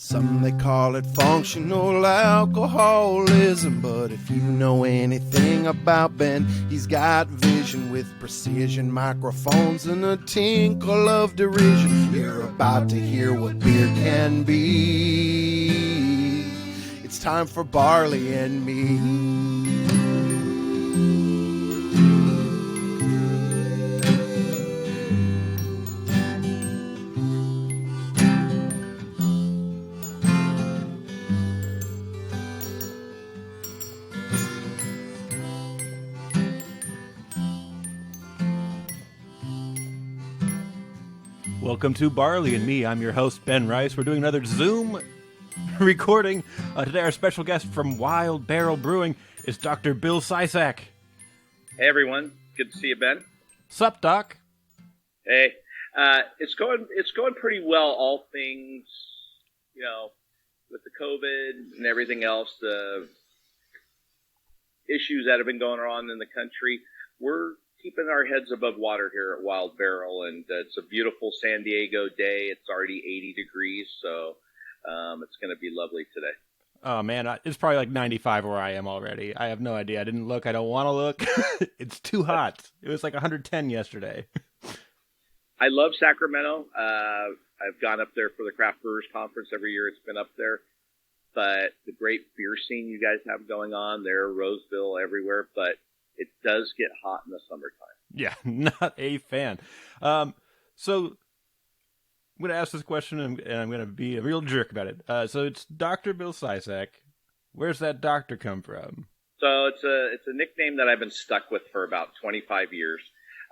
Some they call it functional alcoholism, but if you know anything about Ben, he's got vision with precision, microphones and a tinkle of derision. You're about to hear what beer can be. It's time for Barley and me. Welcome to Barley and Me. I'm your host, Ben Rice. We're doing another Zoom recording. Today our special guest from Wild Barrel Brewing is Dr. Bill Sysak. Hey, everyone. Good to see you, Ben. Sup, Doc? Hey. It's going pretty well, all things, with the COVID and everything else, the issues that have been going on in the country. We're keeping our heads above water here at Wild Barrel, and it's a beautiful San Diego day. It's already 80 degrees, so it's going to be lovely today. Oh, man, it's probably like 95 where I am already. I have no idea. I didn't look. I don't want to look. It's too hot. It was like 110 yesterday. I love Sacramento. I've gone up there for the Craft Brewers Conference every year. It's been up there. But the great beer scene you guys have going on there, Roseville, everywhere, but it does get hot in the summertime. Yeah, not a fan. So I'm going to ask this question, and I'm going to be a real jerk about it. So it's Dr. Bill Sysak. Where's that doctor come from? So it's a nickname that I've been stuck with for about 25 years.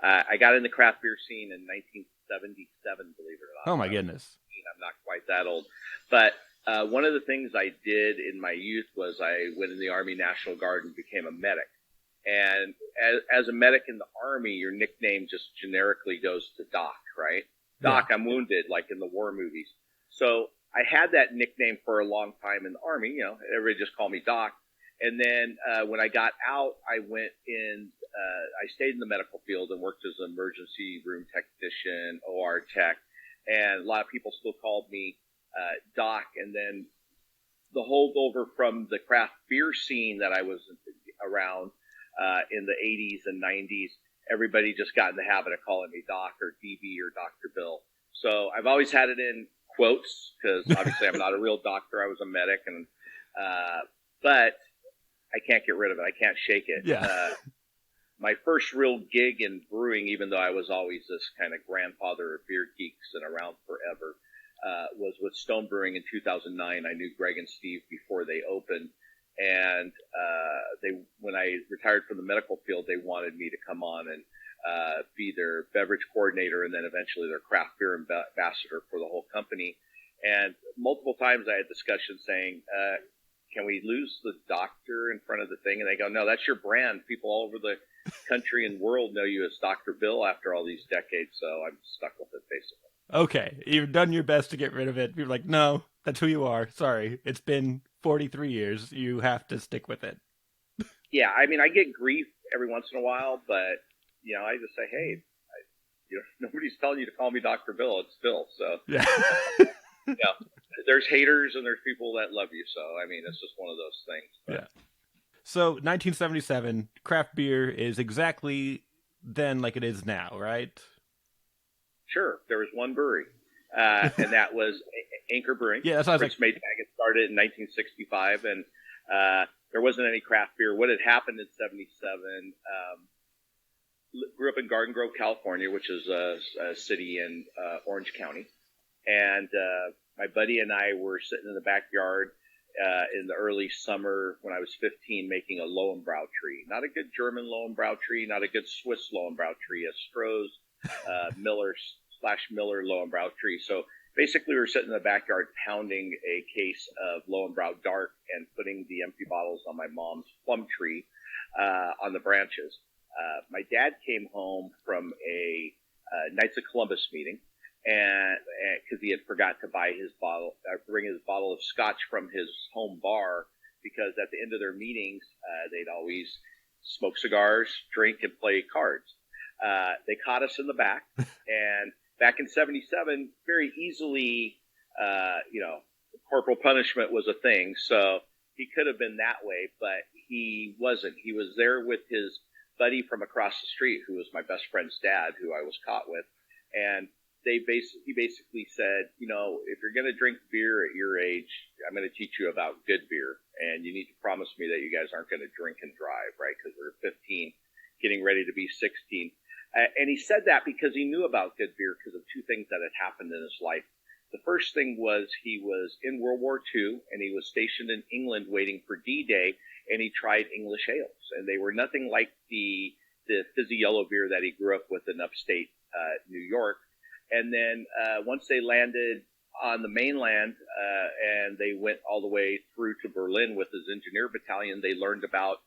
I got in the craft beer scene in 1977, believe it or not. Oh, my goodness. I'm not quite that old. But one of the things I did in my youth was I went in the Army National Guard and became a medic. And as a medic in the Army, your nickname just generically goes to Doc, right? Doc, yeah. I'm wounded, like in the war movies. So I had that nickname for a long time in the Army. Everybody just called me Doc. And then when I got out, I went in, I stayed in the medical field and worked as an emergency room technician, OR tech. And a lot of people still called me Doc. And then the holdover from the craft beer scene that I was around in the 80s and 90s, everybody just got in the habit of calling me Doc or DB or Dr. Bill. So I've always had it in quotes because obviously I'm not a real doctor. I was a medic, and but I can't get rid of it. I can't shake it. Yeah. My first real gig in brewing, even though I was always this kind of grandfather of beer geeks and around forever, was with Stone Brewing in 2009. I knew Greg and Steve before they opened. And when I retired from the medical field, they wanted me to come on and be their beverage coordinator and then eventually their craft beer ambassador for the whole company. And multiple times I had discussions saying, can we lose the doctor in front of the thing? And they go, no, that's your brand. People all over the country and world know you as Dr. Bill after all these decades. So I'm stuck with it, basically. Okay. You've done your best to get rid of it. You're like, no, that's who you are. Sorry. It's been 43 years. You have to stick with it. Yeah. I mean, I get grief every once in a while, but, I just say, hey, nobody's telling you to call me Dr. Bill. It's Bill. So, yeah. There's haters and there's people that love you. So, I mean, it's just one of those things. But. Yeah. So 1977, craft beer is exactly then like it is now, right? Sure. There was one brewery, and that was Anchor Brewing. Yeah, that's what I was Fritz Maytag. It started in 1965, and there wasn't any craft beer. What had happened in 77, grew up in Garden Grove, California, which is a city in Orange County. And my buddy and I were sitting in the backyard in the early summer when I was 15 making a Lowenbrau tree. Not a good German Lowenbrau tree, not a good Swiss Lowenbrau tree, a Stroh's Miller Lowenbrau tree. So basically we were sitting in the backyard pounding a case of Lowenbrau Dark and putting the empty bottles on my mom's plum tree on the branches. My dad came home from a Knights of Columbus meeting, and because he had forgot to bring his bottle of scotch from his home bar, because at the end of their meetings, they'd always smoke cigars, drink, and play cards. They caught us in the back, and back in 77, very easily, corporal punishment was a thing. So he could have been that way, but he wasn't. He was there with his buddy from across the street, who was my best friend's dad, who I was caught with. And he basically said, you know, if you're going to drink beer at your age, I'm going to teach you about good beer. And you need to promise me that you guys aren't going to drink and drive, right? Because we're 15, getting ready to be 16. And he said that because he knew about good beer because of two things that had happened in his life. The first thing was he was in World War II, and he was stationed in England waiting for D-Day, and he tried English ales. And they were nothing like the fizzy yellow beer that he grew up with in upstate New York. And then once they landed on the mainland and they went all the way through to Berlin with his engineer battalion, they learned about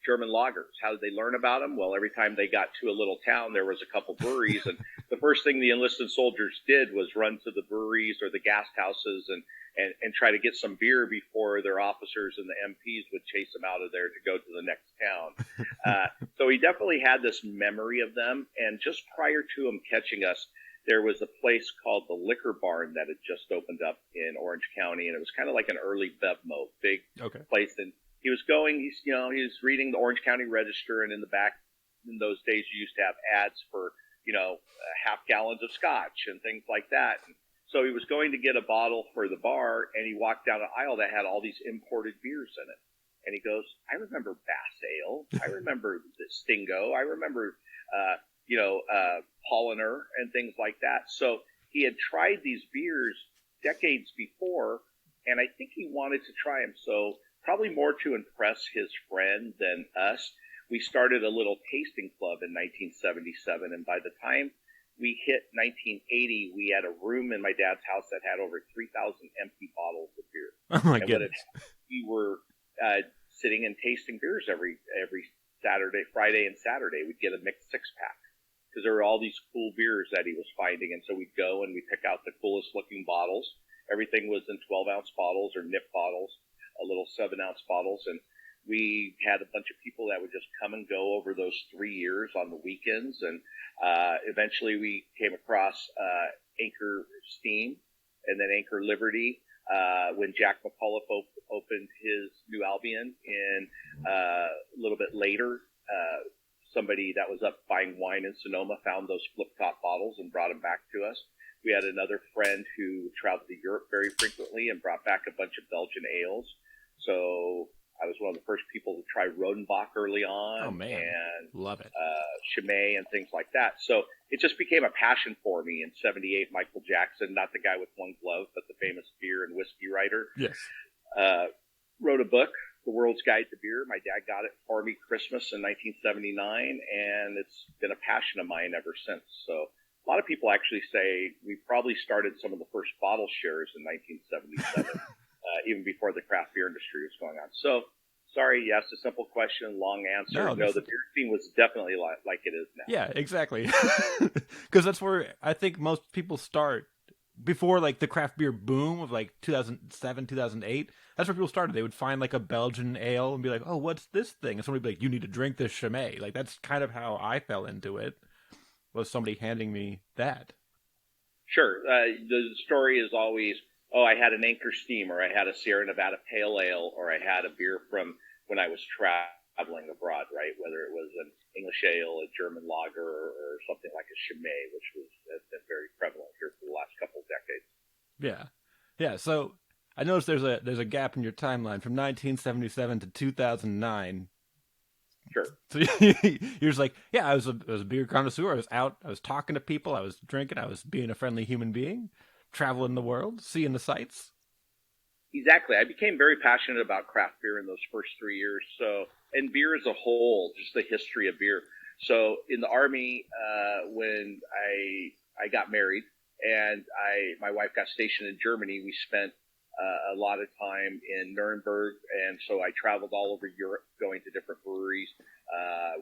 German lagers. How did they learn about them? Well, every time they got to a little town, there was a couple breweries, and the first thing the enlisted soldiers did was run to the breweries or the gas houses and try to get some beer before their officers and the MPs would chase them out of there to go to the next town. So he definitely had this memory of them, and just prior to him catching us, there was a place called the Liquor Barn that had just opened up in Orange County, and it was kind of like an early Bevmo, big place. And he was reading the Orange County Register, and in the back, in those days, you used to have ads for, half gallons of scotch and things like that. And so he was going to get a bottle for the bar, and he walked down an aisle that had all these imported beers in it. And he goes, I remember Bass Ale. I remember the Stingo. I remember, Polliner and things like that. So he had tried these beers decades before, and I think he wanted to try them. So probably more to impress his friend than us, we started a little tasting club in 1977. And by the time we hit 1980, we had a room in my dad's house that had over 3,000 empty bottles of beer. Oh my goodness. We were sitting and tasting beers every Friday and Saturday. We'd get a mixed six-pack because there were all these cool beers that he was finding. And so we'd go and we'd pick out the coolest looking bottles. Everything was in 12-ounce bottles or nip bottles, a little 7-ounce bottles. And we had a bunch of people that would just come and go over those 3 years on the weekends. And eventually we came across Anchor Steam and then Anchor Liberty when Jack McAuliffe opened his New Albion. And a little bit later, somebody that was up buying wine in Sonoma found those flip-top bottles and brought them back to us. We had another friend who traveled to Europe very frequently and brought back a bunch of Belgian ales. So I was one of the first people to try Rodenbach early on. Oh, man. And love it. Chimay and things like that. So it just became a passion for me. In 78, Michael Jackson, not the guy with one glove, but the famous beer and whiskey writer, Yes. wrote a book, The World's Guide to Beer. My dad got it for me Christmas in 1979, and it's been a passion of mine ever since. So a lot of people actually say we probably started some of the first bottle shares in 1977. Even before the craft beer industry was going on. So, sorry, you asked a simple question, long answer. No, the beer scene was definitely like it is now. Yeah, exactly. Because that's where I think most people start. Before, like, the craft beer boom of, like, 2007, 2008, that's where people started. They would find, like, a Belgian ale and be like, oh, what's this thing? And somebody would be like, you need to drink this Chimay. Like, that's kind of how I fell into it, was somebody handing me that. Sure. The story is always, I had an Anchor Steam, or I had a Sierra Nevada Pale Ale, or I had a beer from when I was traveling abroad, right? Whether it was an English ale, a German lager, or something like a Chimay, which has been very prevalent here for the last couple of decades. Yeah. So I noticed there's a gap in your timeline from 1977 to 2009. Sure. So you're just like, yeah, I was a beer connoisseur. I was talking to people, I was drinking, I was being a friendly human being. Traveling the world, seeing the sights. Exactly. I became very passionate about craft beer in those first 3 years. So, and beer as a whole, just the history of beer. So in the Army, when I got married and my wife got stationed in Germany, we spent a lot of time in Nuremberg. And so I traveled all over Europe, going to different breweries,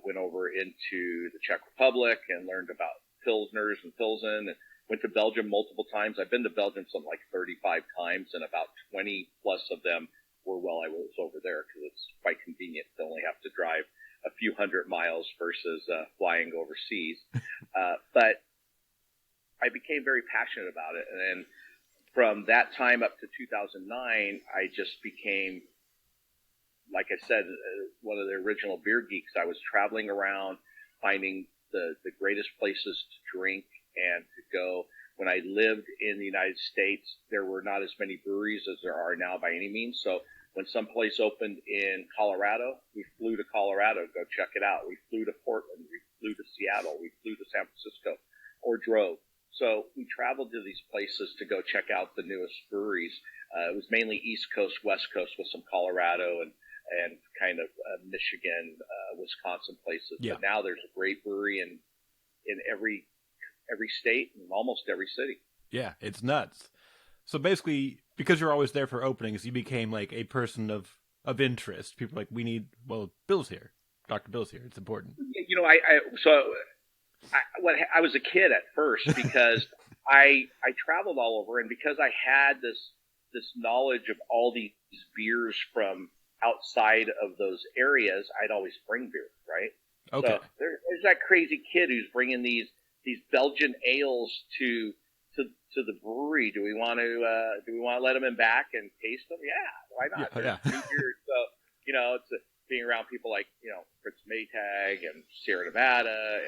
went over into the Czech Republic and learned about Pilsners and Pilsen, and went to Belgium multiple times. I've been to Belgium something like 35 times, and about 20 plus of them were while I was over there, because it's quite convenient to only have to drive a few hundred miles versus flying overseas. But I became very passionate about it. And then from that time up to 2009, I just became, like I said, one of the original beer geeks. I was traveling around, finding the greatest places to drink and to go. When I lived in the United States, there were not as many breweries as there are now by any means. So when some place opened in Colorado, we flew to Colorado to go check it out. We flew to Portland. We flew to Seattle. We flew to San Francisco or drove. So we traveled to these places to go check out the newest breweries. It was mainly East Coast, West Coast with some Colorado and kind of Michigan, Wisconsin places. Yeah. But now there's a great brewery in every state and almost every city. Yeah, it's nuts. So basically, because you're always there for openings, you became like a person of interest. People are like, Bill's here. Dr. Bill's here. It's important. You know, I was a kid at first because I traveled all over, and because I had this knowledge of all these beers from outside of those areas, I'd always bring beer, right? Okay. So there's that crazy kid who's bringing these Belgian ales to the brewery. Do we want to let them in back and taste them? Yeah, why not? Yeah. New beer. So it's being around people like Fritz Maytag and Sierra Nevada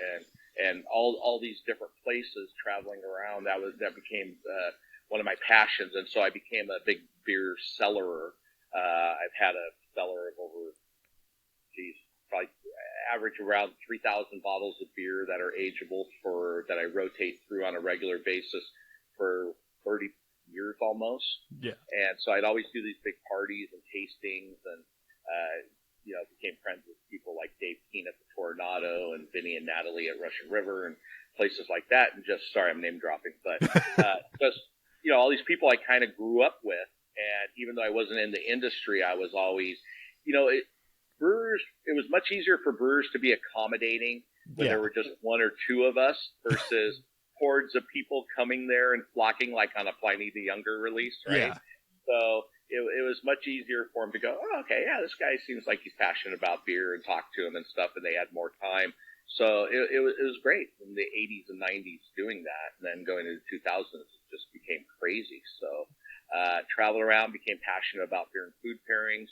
and all these different places, traveling around. That became one of my passions, and so I became a big beer cellarer. I've had a cellar of over, probably average around 3,000 bottles of beer that are ageable that I rotate through on a regular basis for 30 years almost. Yeah. And so I'd always do these big parties and tastings and, became friends with people like Dave Keene at the Tornado and Vinny and Natalie at Russian River and places like that. And sorry, I'm name dropping, but, all these people I kind of grew up with. And even though I wasn't in the industry, I was always, brewers, it was much easier for brewers to be accommodating when there were just one or two of us versus hordes of people coming there and flocking like on a Pliny the Younger release, right? Yeah. So it was much easier for them to go, oh, okay, yeah, this guy seems like he's passionate about beer, and talk to him and stuff, and they had more time. So it was great in the 80s and 90s doing that. And then going into the 2000s, it just became crazy. So traveled around, became passionate about beer and food pairings.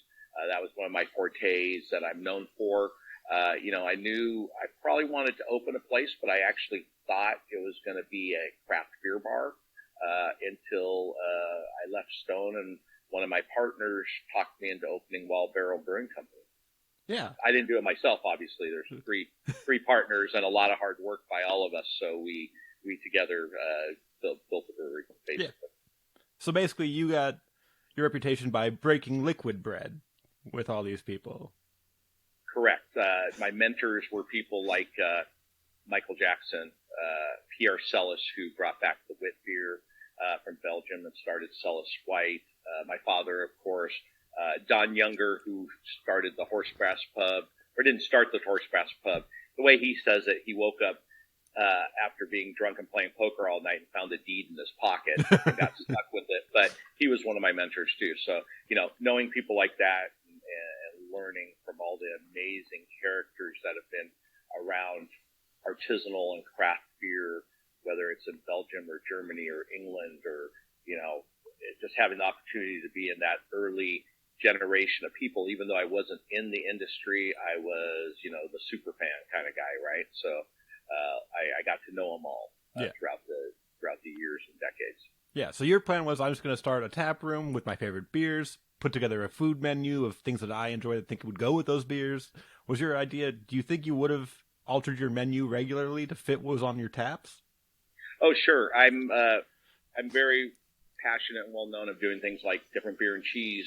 That was one of my fortes that I'm known for. I knew I probably wanted to open a place, but I actually thought it was going to be a craft beer bar until I left Stone, and one of my partners talked me into opening Wild Barrel Brewing Company. Yeah. I didn't do it myself, obviously. There's three partners and a lot of hard work by all of us. So we together built the brewery, basically. Yeah. So basically, you got your reputation by breaking liquid bread with all these people. Correct. My mentors were people like Michael Jackson, Pierre Celis, who brought back the wit beer from Belgium and started Celis White. My father, of course, Don Younger, who started the Horsegrass Pub, or didn't start the Horsegrass Pub. The way he says it, he woke up after being drunk and playing poker all night and found a deed in his pocket and got stuck with it. But he was one of my mentors too. So, knowing people like that and learning from all the amazing characters that have been around artisanal and craft beer, whether it's in Belgium or Germany or England or, just having the opportunity to be in that early generation of people, even though I wasn't in the industry, I was, the super fan kind of guy, right? So I got to know them all throughout the years and decades. Yeah, so your plan was, I'm just going to start a tap room with my favorite beers, put together a food menu of things that I enjoy that think would go with those beers. Was your idea, do you think you would have altered your menu regularly to fit what was on your taps? Oh, sure. I'm very passionate and well known of doing things like different beer and cheese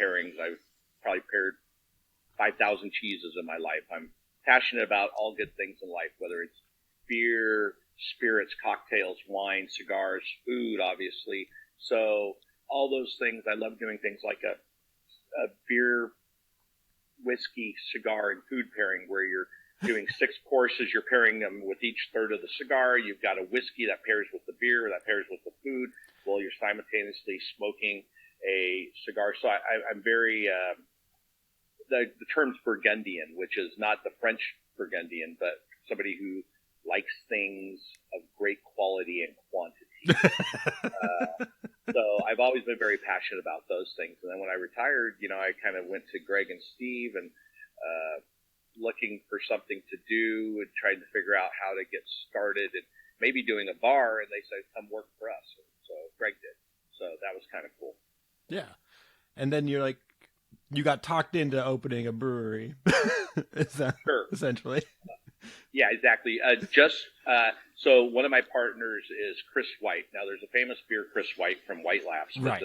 pairings. I've probably paired 5,000 cheeses in my life. I'm passionate about all good things in life, whether it's beer, spirits, cocktails, wine, cigars, food, obviously. So all those things, I love doing things like a beer, whiskey, cigar, and food pairing where you're doing 6 courses. You're pairing them with each third of the cigar. You've got a whiskey that pairs with the beer, that pairs with the food, while you're simultaneously smoking a cigar. So I'm very, the term's Burgundian, which is not the French Burgundian, but somebody who likes things of great quality and quantity. So I've always been very passionate about those things. And then when I retired, I kind of went to Greg and Steve and looking for something to do and trying to figure out how to get started and maybe doing a bar. And they said, come work for us. And so Greg did. So that was kind of cool. Yeah. And then you're like, you got talked into opening a brewery. Is that Sure. essentially? Yeah, exactly. So one of my partners is Chris White. Now, there's a famous beer, Chris White from White Labs, but Right.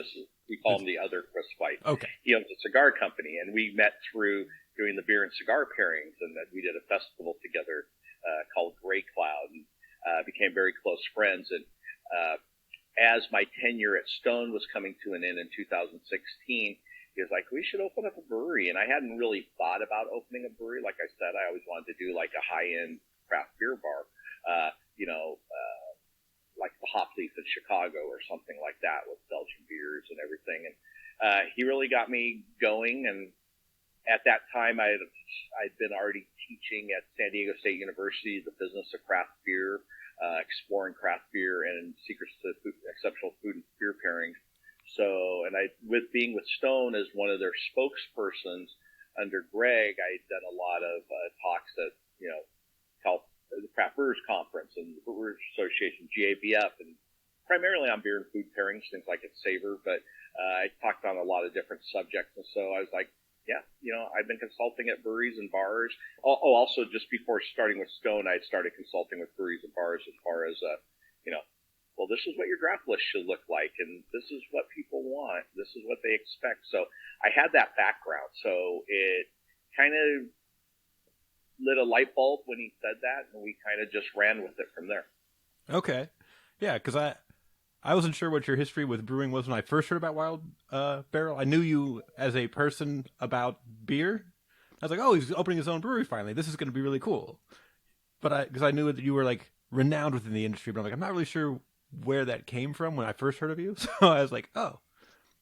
we call him the other Chris White. Okay. He owns a cigar company, and we met through doing the beer and cigar pairings, and then we did a festival together called Gray Cloud, and became very close friends. And as my tenure at Stone was coming to an end in 2016, he was like, we should open up a brewery. And I hadn't really thought about opening a brewery. Like I said, I always wanted to do like a high-end craft beer bar, like the Hop Leaf in Chicago or something like that with Belgian beers and everything. And he really got me going. And at that time, I'd been already teaching at San Diego State University the business of craft beer, exploring craft beer and secrets to exceptional food and beer pairings. So, and with being with Stone as one of their spokespersons under Greg, I had done a lot of talks at, the Craft Brewers Conference and the Brewers Association, GABF, and primarily on beer and food pairings, things like at Savor, but I talked on a lot of different subjects. And so I was like, yeah, I've been consulting at breweries and bars. Also, just before starting with Stone, I had started consulting with breweries and bars as far as, well, this is what your draft list should look like, and this is what people want. This is what they expect. So I had that background. So it kind of lit a light bulb when he said that, and we kind of just ran with it from there. Okay. Yeah, because I wasn't sure what your history with brewing was when I first heard about Wild Barrel. I knew you as a person about beer. I was like, oh, he's opening his own brewery finally. This is going to be really cool. But because I knew that you were like renowned within the industry, but I'm like, I'm not really sure where that came from when I first heard of you. So I was like, oh,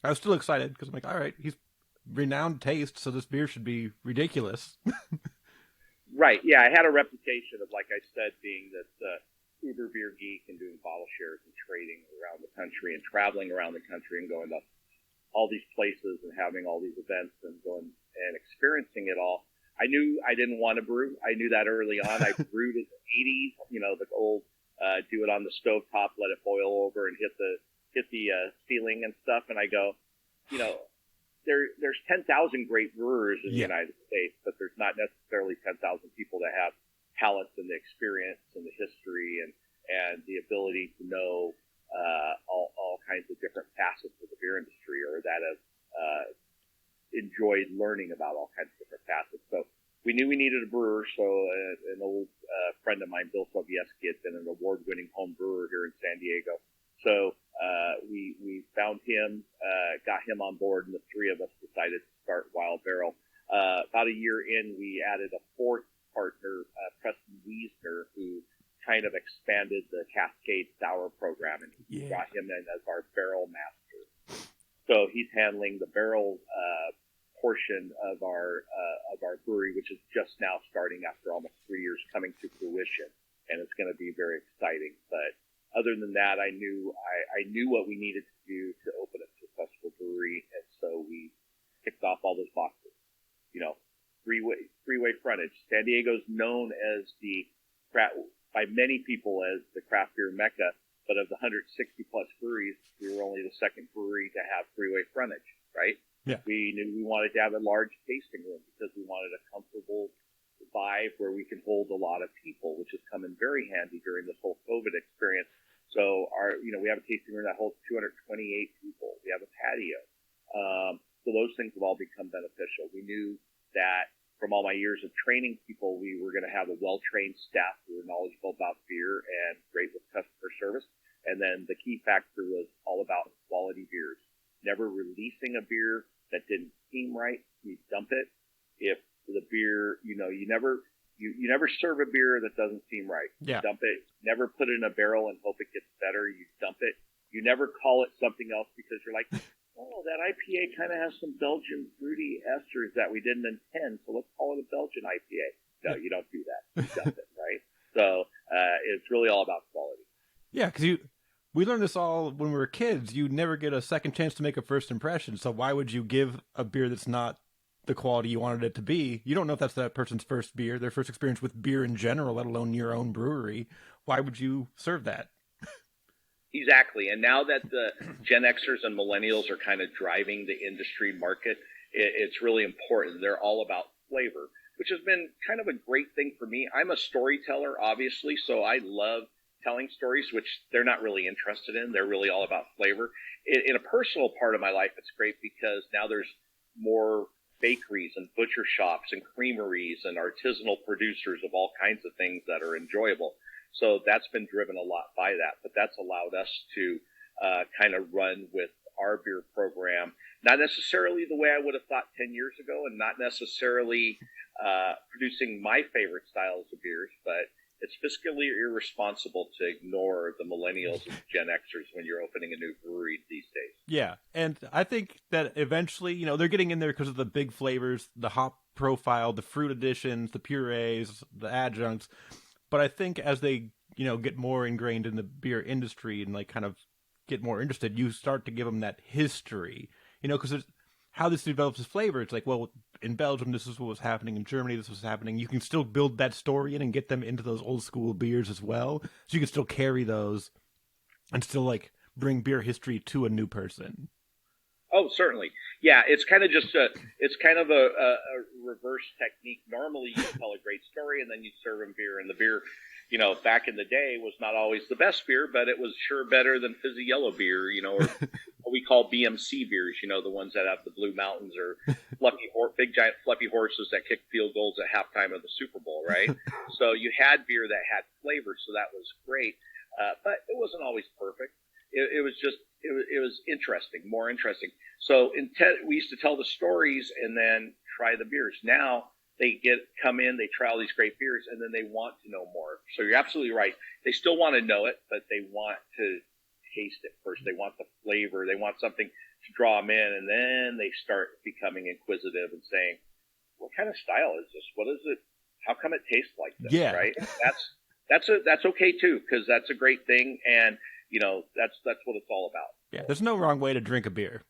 I was still excited because I'm like, all right, he's renowned taste, so this beer should be ridiculous. Right. Yeah, I had a reputation of, like I said, being this uber beer geek and doing bottle shares and trading around the country and traveling around the country and going to all these places and having all these events and going and experiencing it all. I knew I didn't want to brew. I knew that early on. I brewed in the 80s, the old do it on the stovetop, let it boil over and hit the ceiling and stuff. And I go, there's 10,000 great brewers in the United States, but there's not necessarily 10,000 people that have talents and the experience and the history and the ability to know all kinds of different facets of the beer industry, or that have enjoyed learning about all kinds of different facets. So we knew we needed a brewer. So an old friend of mine, Bill Sobieski, had been an award-winning home brewer here in San Diego. So we found him, got him on board, and the three of us decided to start Wild Barrel. About a year in, we added a fourth partner, Preston Wiesner, who kind of expanded the Cascade Sour program, and we brought him in as our barrel master. So he's handling the barrel portion of our brewery, which is just now starting after almost 3 years coming to fruition, and it's going to be very exciting. But other than that, I knew what we needed to do to open a successful brewery, and so we ticked off all those boxes. Freeway frontage. San Diego's known as by many people as the craft beer mecca, but of the 160 plus breweries, we were only the second brewery to have freeway frontage, right? Yeah. We knew we wanted to have a large tasting room because we wanted a comfortable vibe where we can hold a lot of people, which has come in very handy during this whole COVID experience. So we have a tasting room that holds 228 people. We have a patio. So those things have all become beneficial. We knew that from all my years of training people, we were going to have a well-trained staff who were knowledgeable about beer and great with customer service. And then the key factor was all about quality beers. Never releasing a beer that didn't seem right. You dump it. If the beer, you never serve a beer that doesn't seem right. Yeah. You dump it. Never put it in a barrel and hope it gets better. You dump it. You never call it something else because you're like, oh, that IPA kind of has some Belgian fruity esters that we didn't intend, so let's call it a Belgian IPA. No, you don't do that. You dump it, right? So it's really all about quality. Yeah, because we learned this all when we were kids. You never get a second chance to make a first impression. So why would you give a beer that's not the quality you wanted it to be? You don't know if that's that person's first beer, their first experience with beer in general, let alone your own brewery. Why would you serve that? Exactly. And now that the Gen Xers and millennials are kind of driving the industry market, it's really important. They're all about flavor, which has been kind of a great thing for me. I'm a storyteller, obviously, so I love telling stories, which they're not really interested in. They're really all about flavor. In a personal part of my life, it's great because now there's more bakeries and butcher shops and creameries and artisanal producers of all kinds of things that are enjoyable. So that's been driven a lot by that, but that's allowed us to kind of run with our beer program, not necessarily the way I would have thought 10 years ago, and not necessarily producing my favorite styles of beers, but it's fiscally irresponsible to ignore the millennials and Gen Xers when you're opening a new brewery these days. Yeah, and I think that eventually, they're getting in there because of the big flavors, the hop profile, the fruit additions, the purees, the adjuncts. But I think as they, get more ingrained in the beer industry and like kind of get more interested, you start to give them that history, because how this develops as flavor. It's like, well, in Belgium, this is what was happening. In Germany, this was happening. You can still build that story in and get them into those old school beers as well. So you can still carry those and still like bring beer history to a new person. Oh, certainly. Yeah, it's kind of just a reverse technique. Normally you tell a great story and then you serve them beer, and the beer, back in the day was not always the best beer, but it was sure better than fizzy yellow beer, or what we call BMC beers, the ones that have the Blue Mountains or big giant fluffy horses that kick field goals at halftime of the Super Bowl, right? So you had beer that had flavor, so that was great, but it wasn't always perfect. It was interesting, more interesting. So we used to tell the stories and then try the beers. Now they come in, they try all these great beers, and then they want to know more. So you're absolutely right. They still want to know it, but they want to taste it first. They want the flavor. They want something to draw them in, and then they start becoming inquisitive and saying, "What kind of style is this? What is it? How come it tastes like this?" Yeah. Right? That's okay too, because that's a great thing, and that's what it's all about. Yeah, there's no wrong way to drink a beer.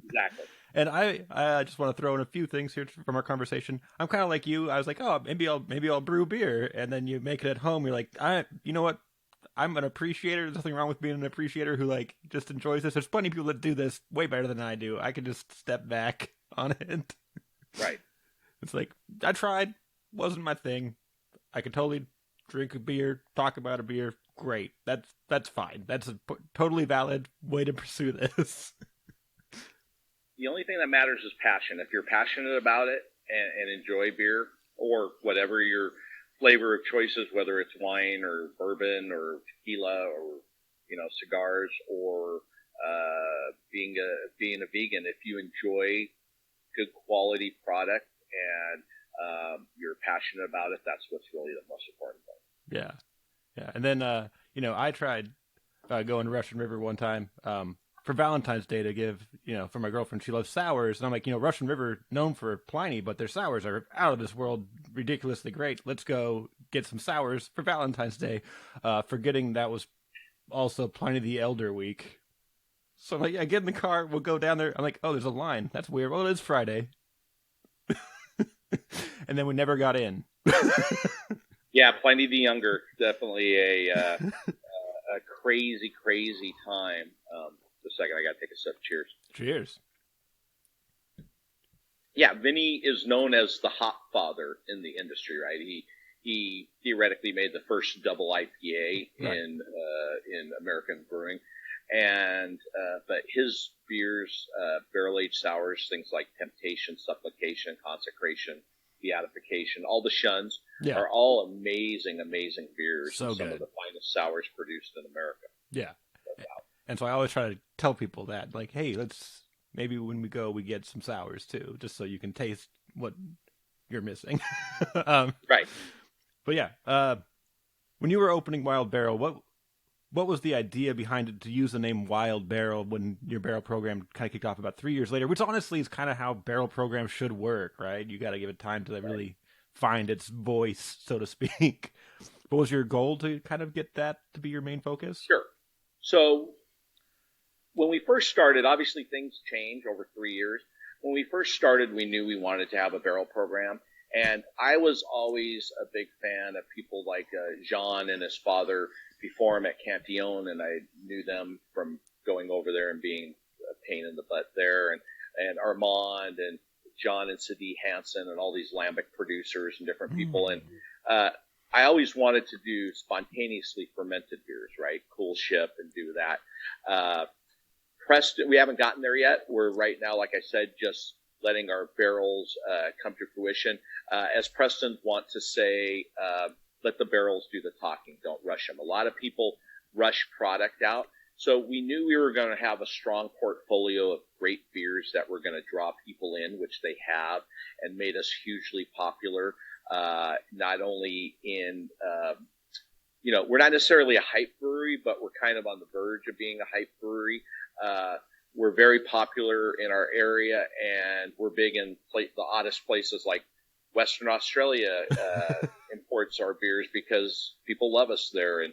Exactly. And I just want to throw in a few things here from our conversation. I'm kind of like you. I was like, oh, maybe I'll brew beer, and then you make it at home. You're like, you know what? I'm an appreciator. There's nothing wrong with being an appreciator who like just enjoys this. There's plenty of people that do this way better than I do. I can just step back on it. Right. It's like I tried, wasn't my thing. I could totally drink a beer, talk about a beer. Great. That's fine. That's a totally valid way to pursue this. The only thing that matters is passion. If you're passionate about it and enjoy beer or whatever your flavor of choice is, whether it's wine or bourbon or tequila or cigars or being a vegan, if you enjoy good quality product and you're passionate about it, that's what's really the most important thing. Yeah. And then I tried going to Russian River one time for Valentine's Day to give, for my girlfriend. She loves sours. And I'm like, Russian River, known for Pliny, but their sours are out of this world, ridiculously great. Let's go get some sours for Valentine's Day, forgetting that was also Pliny the Elder week. So I'm like, yeah, get in the car. We'll go down there. I'm like, oh, there's a line. That's weird. Well, it is Friday. And then we never got in. Yeah, Pliny the Younger, definitely a crazy, crazy time. Just a second, I got to take a sip. Cheers. Cheers. Yeah, Vinny is known as the hop father in the industry, right? He theoretically made the first double IPA right. in American brewing, and but his beers, barrel-aged sours, things like Temptation, Supplication, Consecration, Beatification, all the shuns are all amazing, amazing beers. So and some good. of the finest sours produced in America. Yeah. And so I always try to tell people that, like, hey, maybe when we go, we get some sours too, just so you can taste what you're missing. Right. But yeah, when you were opening Wild Barrel, what was the idea behind it to use the name Wild Barrel when your barrel program kind of kicked off about 3 years later, which honestly is kind of how barrel programs should work, right? You got to give it time to really find its voice, so to speak. But was your goal to kind of get that to be your main focus? Sure. So when we first started, obviously things change over 3 years. When we first started, we knew we wanted to have a barrel program. And I was always a big fan of people like Jean and his father before him at Cantillon, and I knew them from going over there and being a pain in the butt there, and Armand and John and Sadi Hansen and all these lambic producers and different people. And I always wanted to do spontaneously fermented beers, right? Cool ship and do that. Preston, we haven't gotten there yet. We're right now, like I said, just letting our barrels come to fruition. As Preston want to say, let the barrels do the talking. Don't rush them. A lot of people rush product out. So we knew we were going to have a strong portfolio of great beers that were going to draw people in, which they have, and made us hugely popular. Not only in, we're not necessarily a hype brewery, but we're kind of on the verge of being a hype brewery. We're very popular in our area, and we're big in the oddest places like Western Australia imports our beers because people love us there, in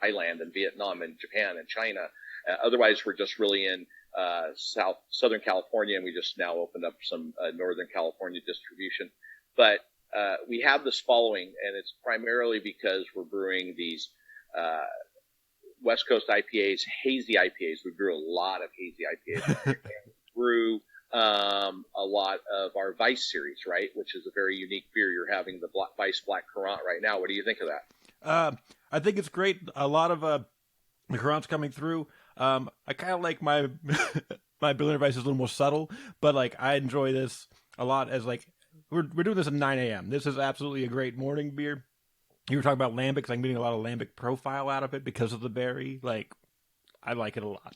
Thailand and Vietnam and Japan and China. Otherwise, we're just really in Southern California, and we just now opened up some Northern California distribution. But we have this following, and it's primarily because we're brewing these West Coast IPAs, hazy IPAs. We brew a lot of hazy IPAs. We brew a lot of our Weisse series, right, which is a very unique beer. You're having the Weisse Black Currant right now. What do you think of that? I think it's great. A lot of the Currant's coming through. I kind of like my my Berliner Weisse is a little more subtle, but like I enjoy this a lot. As like we're doing this at 9 a.m. This is absolutely a great morning beer. You were talking about lambics. I'm getting a lot of lambic profile out of it because of the berry. Like, I like it a lot.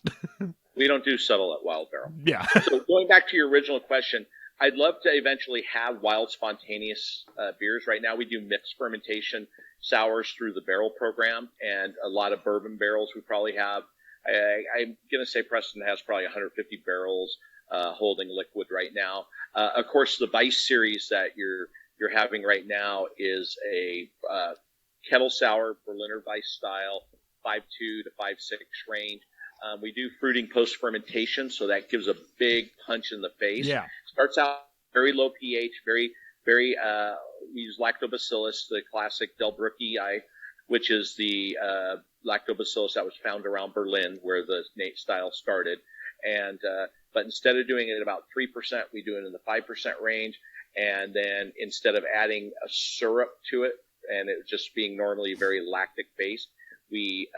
We don't do subtle at Wild Barrel. Yeah. So going back to your original question, I'd love to eventually have wild spontaneous beers. Right now we do mixed fermentation sours through the barrel program, and a lot of bourbon barrels we probably have. I'm going to say Preston has probably 150 barrels holding liquid right now. Of course, the Weisse series that you're having right now is a kettle sour, Berliner Weisse style, 5.2 to 5.6 range. We do fruiting post-fermentation, so that gives a big punch in the face. Yeah. Starts out very low pH, very, we use lactobacillus, the classic Delbrueckii, which is the lactobacillus that was found around Berlin, where the Nate style started. And but instead of doing it at about 3%, we do it in the 5% range. And then instead of adding a syrup to it, and it just being normally very lactic based, we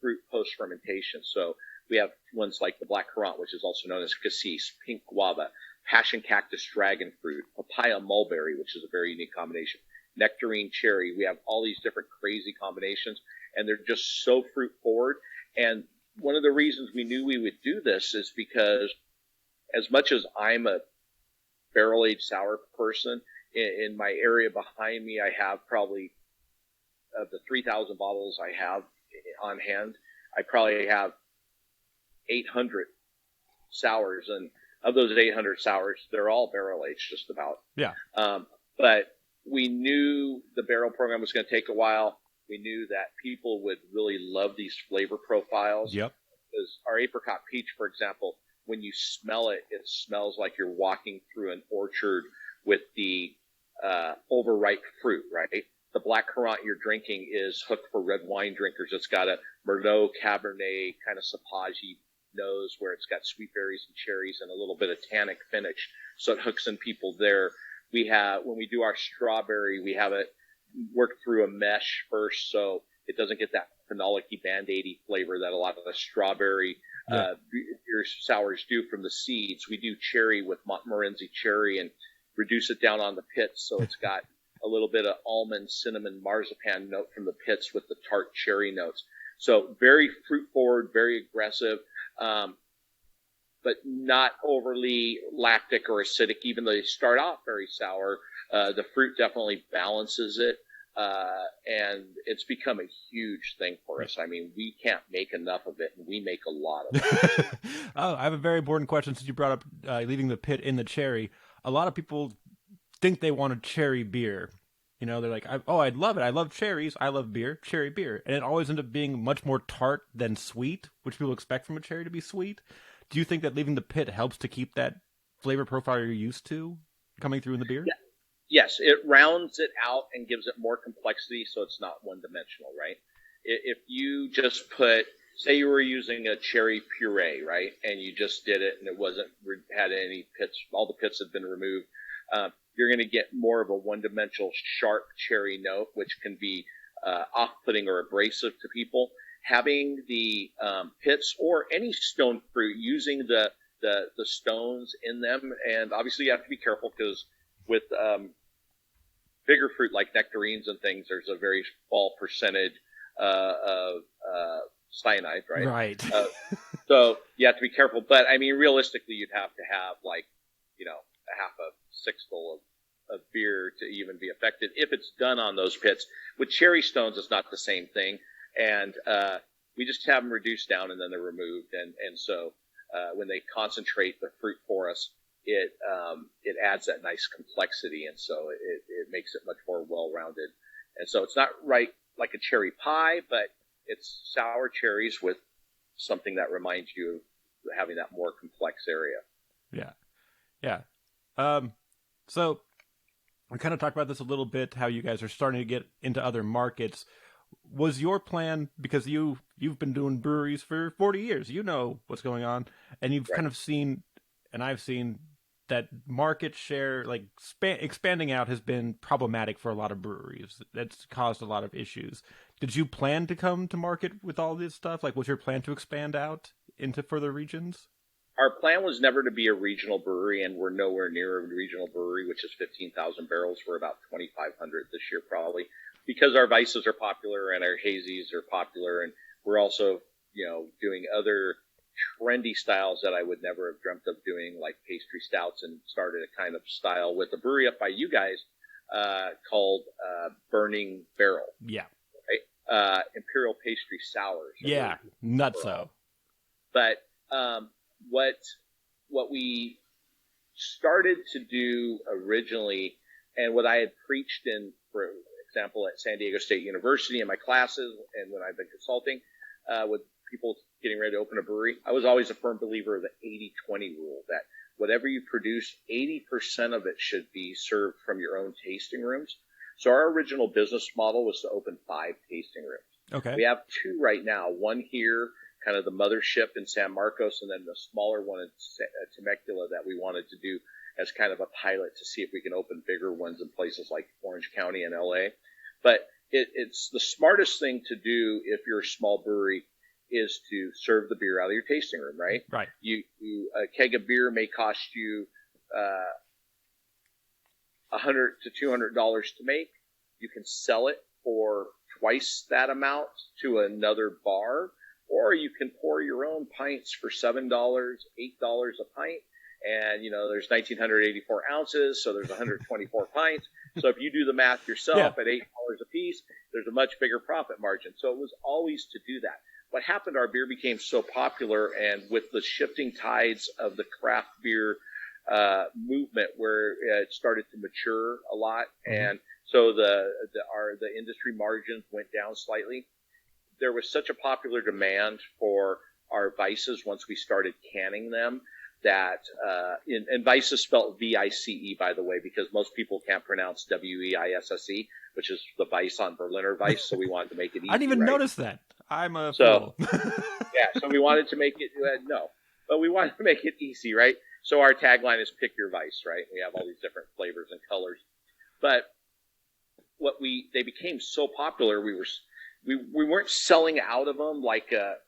fruit post fermentation. So we have ones like the Black Currant, which is also known as cassis, pink guava, passion cactus dragon fruit, papaya mulberry, which is a very unique combination, nectarine cherry. We have all these different crazy combinations, and they're just so fruit forward. And one of the reasons we knew we would do this is because as much as I'm a barrel-aged sour person, in my area behind me, I have probably, of the 3,000 bottles I have on hand, I probably have 800 sours. And of those 800 sours, they're all barrel-aged just about. Yeah. But we knew the barrel program was going to take a while. We knew that people would really love these flavor profiles. Yep. Because our apricot peach, for example, when you smell it, it smells like you're walking through an orchard with the overripe fruit, right? The Black Currant you're drinking is hooked for red wine drinkers. It's got a Merlot, Cabernet, kind of cepage nose where it's got sweet berries and cherries and a little bit of tannic finish. So it hooks in people there. We have, when we do our strawberry, we have it worked through a mesh first, so it doesn't get that phenolic-y Band-Aid-y flavor that a lot of the strawberry beer sours do from the seeds. We do cherry with Montmorency cherry and reduce it down on the pits, so it's got a little bit of almond, cinnamon, marzipan note from the pits with the tart cherry notes. So very fruit forward, very aggressive, but not overly lactic or acidic. Even though they start off very sour, the fruit definitely balances it. And it's become a huge thing for us. I mean, we can't make enough of it, and we make a lot of it. I have a very important question since you brought up leaving the pit in the cherry. A lot of people think they want a cherry beer. You know, they're like, I'd love it. I love cherries. I love beer, cherry beer. And it always ends up being much more tart than sweet, which people expect from a cherry to be sweet. Do you think that leaving the pit helps to keep that flavor profile you're used to coming through in the beer? Yeah. Yes, it rounds it out and gives it more complexity so it's not one-dimensional, right? If you just say you were using a cherry puree, right, and you just did it and it had any pits, all the pits had been removed, you're going to get more of a one-dimensional sharp cherry note, which can be off-putting or abrasive to people. Having the pits or any stone fruit, using the stones in them, and obviously you have to be careful because with bigger fruit like nectarines and things, there's a very small percentage of cyanide, right? Right. So you have to be careful. But I mean, realistically, you'd have to have a half a sixful of beer to even be affected if it's done on those pits. With cherry stones, it's not the same thing, and we just have them reduced down and then they're removed, and so when they concentrate the fruit for us, it adds that nice complexity, and so it makes it much more well-rounded. And so it's not right like a cherry pie, but it's sour cherries with something that reminds you of having that more complex area. Yeah. So we kind of talked about this a little bit, how you guys are starting to get into other markets. Was your plan, because you've been doing breweries for 40 years, you know what's going on, and you've kind of seen, and I've seen that market share, like expanding out, has been problematic for a lot of breweries. That's caused a lot of issues. Did you plan to come to market with all this stuff? Like, was your plan to expand out into further regions? Our plan was never to be a regional brewery, and we're nowhere near a regional brewery, which is 15,000 barrels. We're about 2,500 this year probably, because our weisses are popular and our hazies are popular, and we're also, doing other trendy styles that I would never have dreamt of doing, like pastry stouts, and started a kind of style with a brewery up by you guys called Burning Barrel. Yeah. Right? Imperial pastry sours. Yeah, nutso. But what we started to do originally, and what I had preached in, for example, at San Diego State University in my classes, and when I've been consulting with people getting ready to open a brewery, I was always a firm believer of the 80-20 rule, that whatever you produce, 80% of it should be served from your own tasting rooms. So our original business model was to open 5 tasting rooms. Okay. We have 2 right now, one here, kind of the mothership in San Marcos, and then the smaller one in Temecula that we wanted to do as kind of a pilot to see if we can open bigger ones in places like Orange County and LA. But it's the smartest thing to do if you're a small brewery is to serve the beer out of your tasting room, right? Right. A keg of beer may cost you $100 to $200 to make. You can sell it for twice that amount to another bar, or you can pour your own pints for $7, $8 a pint. And, there's 1,984 ounces, so there's 124 pints. So if you do the math yourself at $8 a piece, there's a much bigger profit margin. So it was always to do that. What happened, our beer became so popular, and with the shifting tides of the craft beer movement, where it started to mature a lot, and so the industry margins went down slightly. There was such a popular demand for our weisses once we started canning them that, and weisse is spelled V-I-C-E, by the way, because most people can't pronounce W-E-I-S-S-E, which is the Weiss on Berliner Weiss, so we wanted to make it easy. I didn't even notice that. I'm a fool. Yeah, so we wanted to make it, but we wanted to make it easy, right? So our tagline is pick your Weiss, right? We have all these different flavors and colors. But they became so popular, we weren't selling out of them like a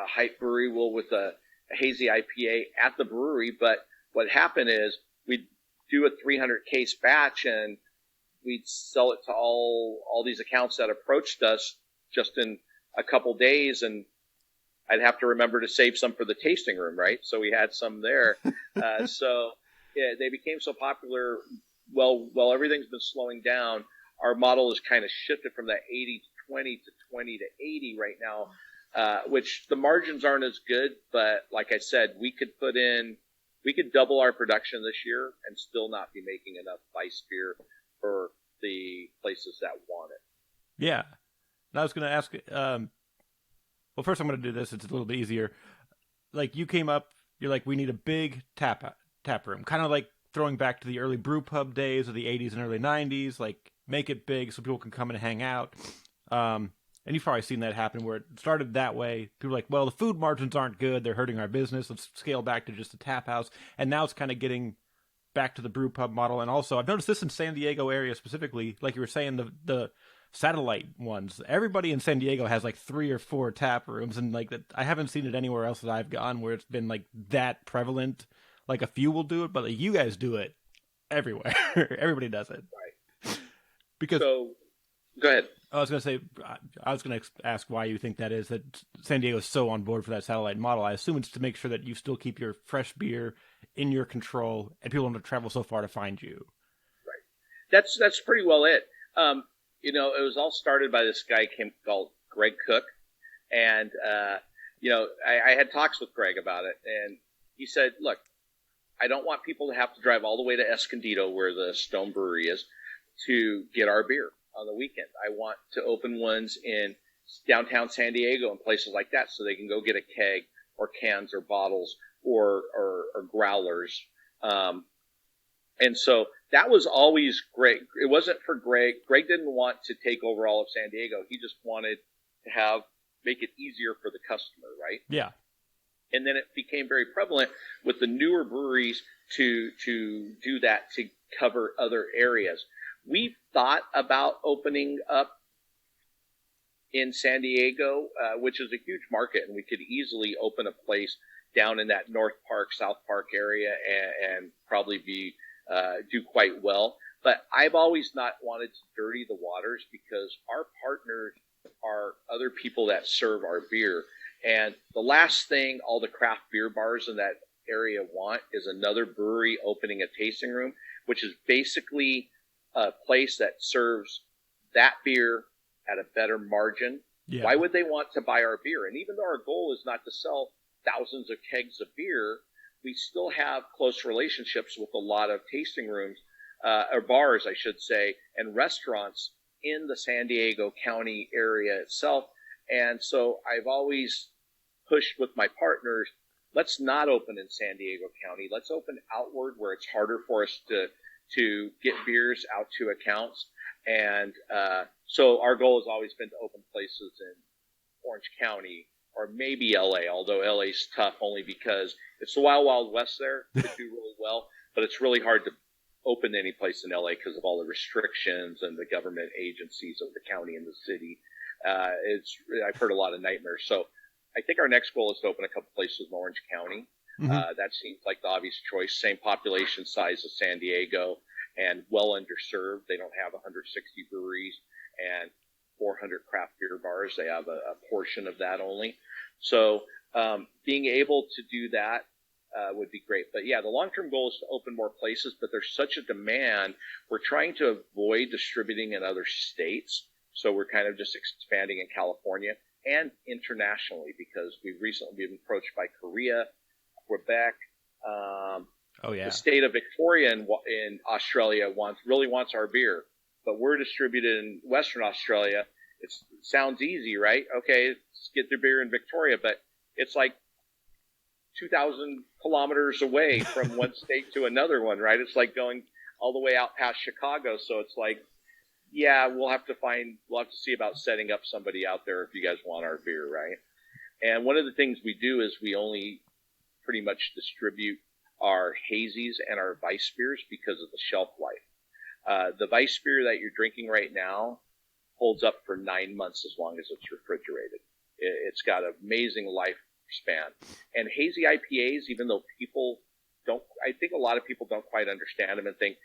hype brewery will with a hazy IPA at the brewery. But what happened is we'd do a 300 case batch and we'd sell it to all these accounts that approached us just in a couple days, and I'd have to remember to save some for the tasting room, right? So we had some there. They became so popular. Well, everything's been slowing down. Our model has kind of shifted from that 80-20 to 20 to 80 right now, which the margins aren't as good. But like I said, we could double our production this year and still not be making enough Weiss beer for the places that want it. Yeah. And I was going to ask, well, first I'm going to do this. It's a little bit easier. Like you came up, you're like, we need a big tap room, kind of like throwing back to the early brew pub days of the 80s and early 90s, like make it big so people can come and hang out. And you've probably seen that happen where it started that way. People were like, well, the food margins aren't good. They're hurting our business. Let's scale back to just a tap house. And now it's kind of getting back to the brew pub model. And also, I've noticed this in San Diego area specifically, like you were saying, the satellite ones. Everybody in San Diego has like 3 or 4 tap rooms. And like that, I haven't seen it anywhere else that I've gone where it's been like that prevalent. Like a few will do it, but like you guys do it everywhere. Everybody does it. Right. Because so, go ahead. I was going to ask why you think that is, that San Diego is so on board for that satellite model. I assume it's to make sure that you still keep your fresh beer in your control and people don't have to travel so far to find you. Right. That's pretty well it. It was all started by this guy called Greg Cook. And, I had talks with Greg about it. And he said, look, I don't want people to have to drive all the way to Escondido, where the Stone Brewery is, to get our beer on the weekend. I want to open ones in downtown San Diego and places like that so they can go get a keg or cans or bottles or growlers. And so that was always great. It wasn't for Greg. Greg didn't want to take over all of San Diego. He just wanted to make it easier for the customer, right? Yeah. And then it became very prevalent with the newer breweries to do that, to cover other areas. We've thought about opening up in San Diego, which is a huge market, and we could easily open a place down in that North Park, South Park area and probably do quite well. But I've always not wanted to dirty the waters because our partners are other people that serve our beer. And the last thing all the craft beer bars in that area want is another brewery opening a tasting room, which is basically a place that serves that beer at a better margin. Yeah. Why would they want to buy our beer? And even though our goal is not to sell thousands of kegs of beer, we still have close relationships with a lot of tasting rooms, or bars, I should say, and restaurants in the San Diego County area itself. And so I've always pushed with my partners, let's not open in San Diego County. Let's open outward where it's harder for us to get beers out to accounts. And so our goal has always been to open places in Orange County or maybe LA, although LA's tough only because it's the wild, wild west there. They do really well, but it's really hard to open any place in LA because of all the restrictions and the government agencies of the county and the city. I've heard a lot of nightmares. So I think our next goal is to open a couple places in Orange County. Mm-hmm. That seems like the obvious choice. Same population size as San Diego and well underserved. They don't have 160 breweries and 400 craft beer bars. They have a portion of that only. So being able to do that would be great. But yeah, the long-term goal is to open more places, but there's such a demand. We're trying to avoid distributing in other states. So we're kind of just expanding in California and internationally because we've recently been approached by Korea, Quebec. The state of Victoria in Australia really wants our beer, but we're distributed in Western Australia. It sounds easy, right? Okay, let's get their beer in Victoria, but it's like 2,000 kilometers away from one state to another one, right? It's like going all the way out past Chicago. So it's like, yeah, we'll have to see about setting up somebody out there if you guys want our beer, right? And one of the things we do is we only pretty much distribute our hazies and our weisse beers because of the shelf life. The weisse beer that you're drinking right now holds up for 9 months as long as it's refrigerated. It's got an amazing lifespan. And hazy IPAs, even though I think a lot of people don't quite understand them and think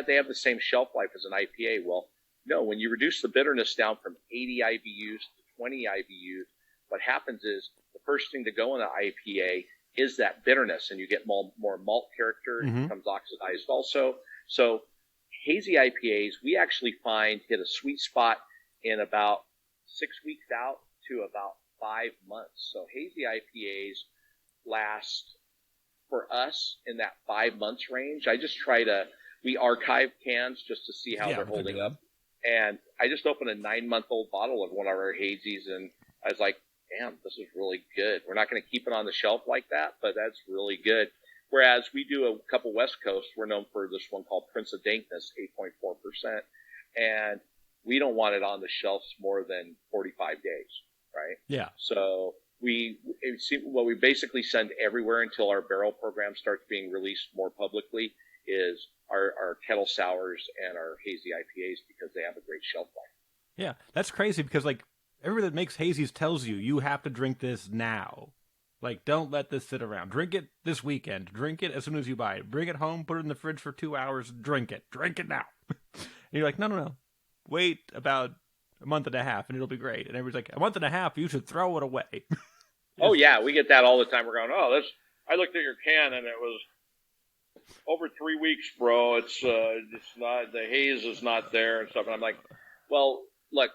they have the same shelf life as an IPA. Well, no, when you reduce the bitterness down from 80 IBUs to 20 IBUs, what happens is the first thing to go in an IPA is that bitterness, and you get more malt character. Mm-hmm. It becomes oxidized also. So hazy IPAs, we actually find hit a sweet spot in about 6 weeks out to about 5 months. So hazy IPAs last for us in that 5 months range. I just try to We archive cans just to see how Yeah, they're what they're holding doing. up. And I just opened a 9-month-old bottle of one of our hazies, and I was like, damn, this is really good. We're not going to keep it on the shelf like that, but that's really good. Whereas we do a couple West Coast, we're known for this one called Prince of Dankness, 8.4%. And we don't want it on the shelves more than 45 days, right? Yeah. So what we basically send everywhere until our barrel program starts being released more publicly is our kettle sours and our hazy IPAs, because they have a great shelf life. Yeah, that's crazy because like everybody that makes hazies tells you have to drink this now. Like, don't let this sit around. Drink it this weekend. Drink it as soon as you buy it. Bring it home, put it in the fridge for 2 hours, drink it. Drink it now. And you're like, no. Wait about a month and a half and it'll be great. And everybody's like, a month and a half, you should throw it away. Oh yeah, we get that all the time. We're going, I looked at your can and it was over 3 weeks, bro. It's not, the haze is not there and stuff. And I'm like, well, look,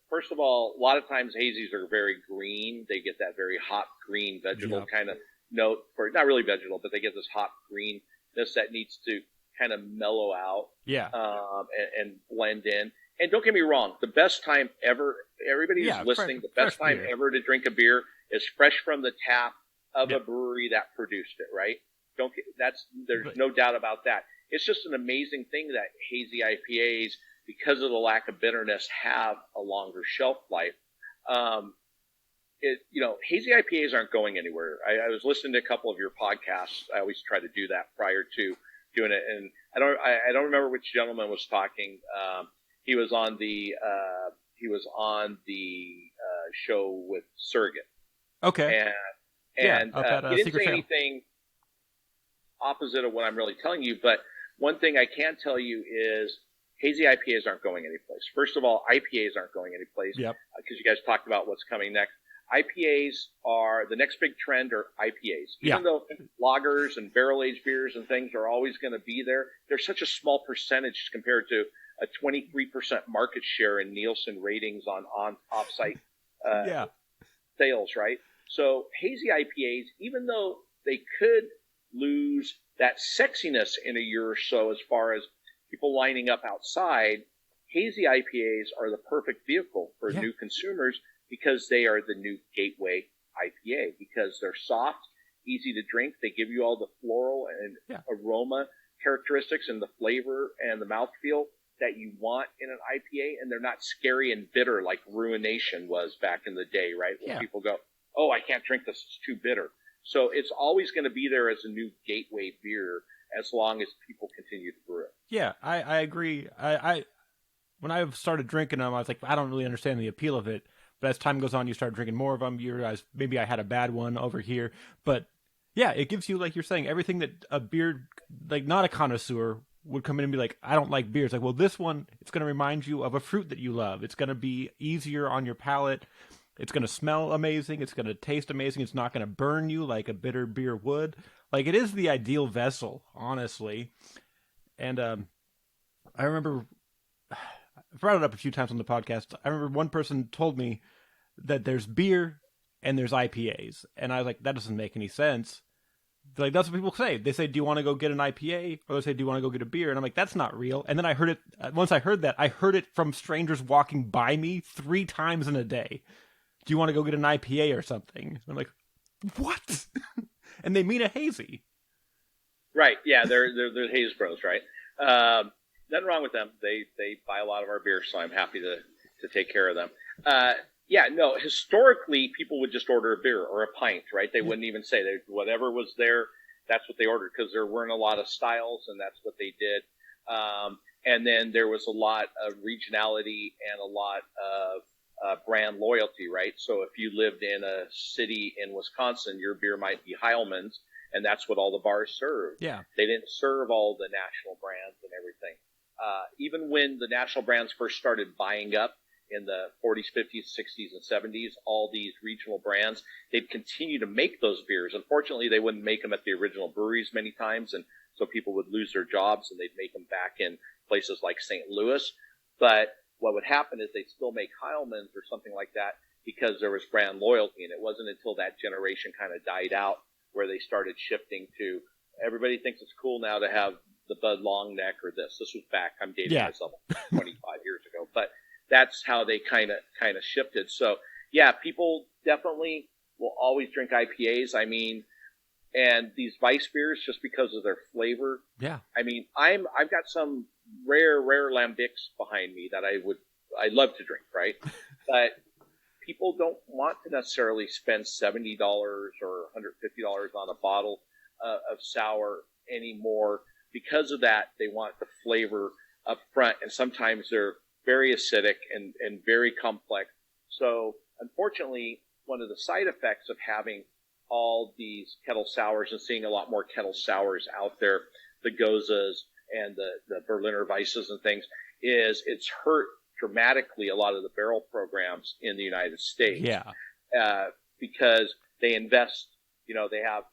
first of all, a lot of times hazies are very green. They get that very hot green vegetal kind of note, or not really vegetal, but they get this hot greenness that needs to kind of mellow out, and blend in. And don't get me wrong, the best time ever, everybody who's listening, the best time ever to drink a beer is fresh from the tap of a brewery that produced it, right? There's no doubt about that. It's just an amazing thing that hazy IPAs, because of the lack of bitterness, have a longer shelf life. Hazy IPAs aren't going anywhere. I was listening to a couple of your podcasts. I always try to do that prior to doing it, and I don't remember which gentleman was talking. He was on the show with Surrogate. Okay. And he didn't Secret say Trail. anything opposite of what I'm really telling you, but one thing I can tell you is hazy IPAs aren't going anyplace. First of all, IPAs aren't going anyplace. Yep. Because you guys talked about what's coming next. IPAs are the next big trend, are IPAs. Even though lagers and barrel-aged beers and things are always going to be there, they're such a small percentage compared to a 23% market share in Nielsen ratings on off-site sales, right? So hazy IPAs, even though they could lose that sexiness in a year or so as far as people lining up outside, hazy IPAs are the perfect vehicle for new consumers because they are the new gateway IPA, because they're soft, easy to drink. They give you all the floral and aroma characteristics and the flavor and the mouthfeel that you want in an IPA, and they're not scary and bitter like Ruination was back in the day, right? When people go, oh, I can't drink this, it's too bitter. So it's always going to be there as a new gateway beer as long as people continue to brew it. Yeah, I agree. I when I started drinking them, I was like, I don't really understand the appeal of it. But as time goes on, you start drinking more of them. You realize maybe I had a bad one over here. But yeah, it gives you, like you're saying, everything that a beer, like not a connoisseur, would come in and be like, I don't like beers. Like, well, this one, it's going to remind you of a fruit that you love. It's going to be easier on your palate. It's going to smell amazing. It's going to taste amazing. It's not going to burn you like a bitter beer would. Like, it is the ideal vessel, honestly. And I remember, I've brought it up a few times on the podcast. I remember one person told me that there's beer and there's IPAs. And I was like, that doesn't make any sense. Like, that's what people say. They say, do you want to go get an IPA? Or they say, do you want to go get a beer? And I'm like, that's not real. And then I heard it, once I heard that, I heard it from strangers walking by me 3 times in a day. Do you want to go get an IPA or something? And I'm like, what? And they mean a hazy. Right. Yeah, they're haze bros, right? Nothing wrong with them. They buy a lot of our beer, so I'm happy to take care of them. Historically, people would just order a beer or a pint, right? They wouldn't even say whatever was there, that's what they ordered, because there weren't a lot of styles, and that's what they did. And then there was a lot of regionality and a lot of brand loyalty, right? So if you lived in a city in Wisconsin, your beer might be Heilmann's, and that's what all the bars served. Yeah. They didn't serve all the national brands and everything. Even when the national brands first started buying up in the 40s, 50s, 60s, and 70s, all these regional brands, they'd continue to make those beers. Unfortunately, they wouldn't make them at the original breweries many times, and so people would lose their jobs, and they'd make them back in places like St. Louis. But what would happen is they'd still make Heilmann's or something like that because there was brand loyalty, and it wasn't until that generation kind of died out where they started shifting to, everybody thinks it's cool now to have the Bud Long Neck or this. This was back, I'm dating Yeah. myself 25 years ago, but that's how they kind of shifted. So yeah, people definitely will always drink IPAs. I mean, and these Weiss beers just because of their flavor. Yeah. I mean, I've got some rare lambics behind me that I'd love to drink, right? But people don't want to necessarily spend $70 or $150 on a bottle of sour anymore. Because of that, they want the flavor up front, and sometimes they're very acidic and very complex. So unfortunately, one of the side effects of having all these kettle sours and seeing a lot more kettle sours out there, the Gozas and the Berliner Weisses and things, is it's hurt dramatically a lot of the barrel programs in the United States. Yeah. Because they invest, they have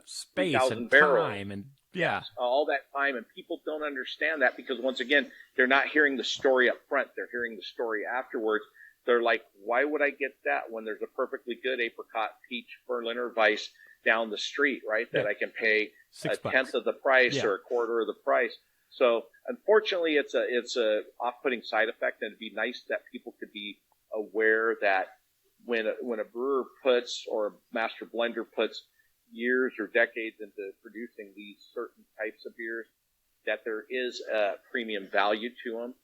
Space 3,000 and barrels. time and yeah. All that time, and people don't understand that because, once again, they're not hearing the story up front. They're hearing the story afterwards. They're like, why would I get that when there's a perfectly good apricot peach Berliner Weiss down the street, right? That I can pay $6. a tenth of the price or a quarter of the price. So unfortunately, it's a off-putting side effect, and it'd be nice that people could be aware that when a brewer puts, or a master blender puts, years or decades into producing these certain types of beers, that there is a premium value to them,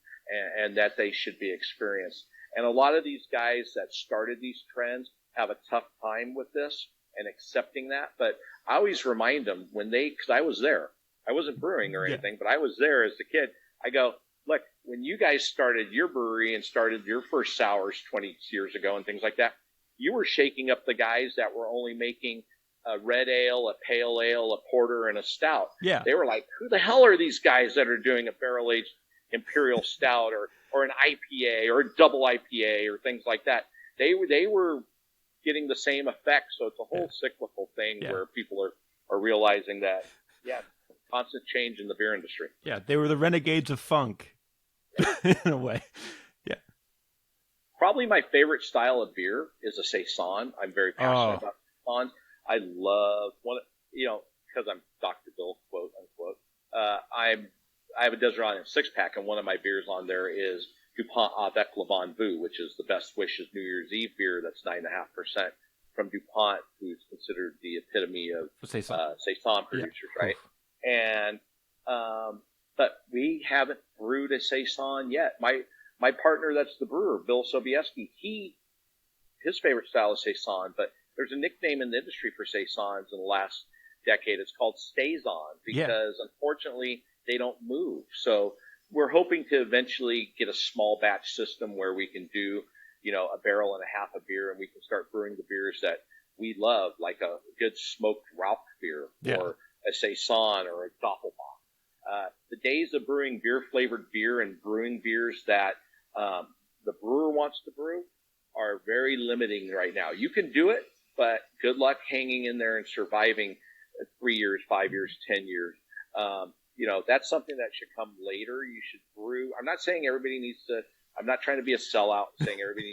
and that they should be experienced. And a lot of these guys that started these trends have a tough time with this and accepting that. But I always remind them because I was there. I wasn't brewing or anything, but I was there as a kid. I go, look, when you guys started your brewery and started your first sours 20 years ago and things like that, you were shaking up the guys that were only making a red ale, a pale ale, a porter, and a stout. Yeah. They were like, who the hell are these guys that are doing a barrel-aged imperial stout or an IPA or a double IPA or things like that? They were getting the same effect. So it's a whole cyclical thing where people are realizing that, constant change in the beer industry. Yeah, they were the renegades of funk in a way. Yeah. Probably my favorite style of beer is a saison. I'm very passionate about saisons. I love because I'm Dr. Bill, quote unquote. I have a Desert 6-pack, and one of my beers on there is DuPont Avec Le Bon Vu, which is the Best Wishes New Year's Eve beer. That's 9.5% from DuPont, who's considered the epitome of saison producers, right? And but we haven't brewed a saison yet. My partner, that's the brewer, Bill Sobieski, his favorite style is saison, but there's a nickname in the industry for saisons in the last decade. It's called saison because unfortunately they don't move. So we're hoping to eventually get a small batch system where we can do, a barrel and a half of beer, and we can start brewing the beers that we love, like a good smoked Rauch beer or a saison or a Doppelbock. The days of brewing beer-flavored beer and brewing beers that the brewer wants to brew are very limiting right now. You can do it, but good luck hanging in there and surviving 3 years, 5 years, 10 years. That's something that should come later. You should brew. I'm not saying everybody needs to. I'm not trying to be a sellout saying everybody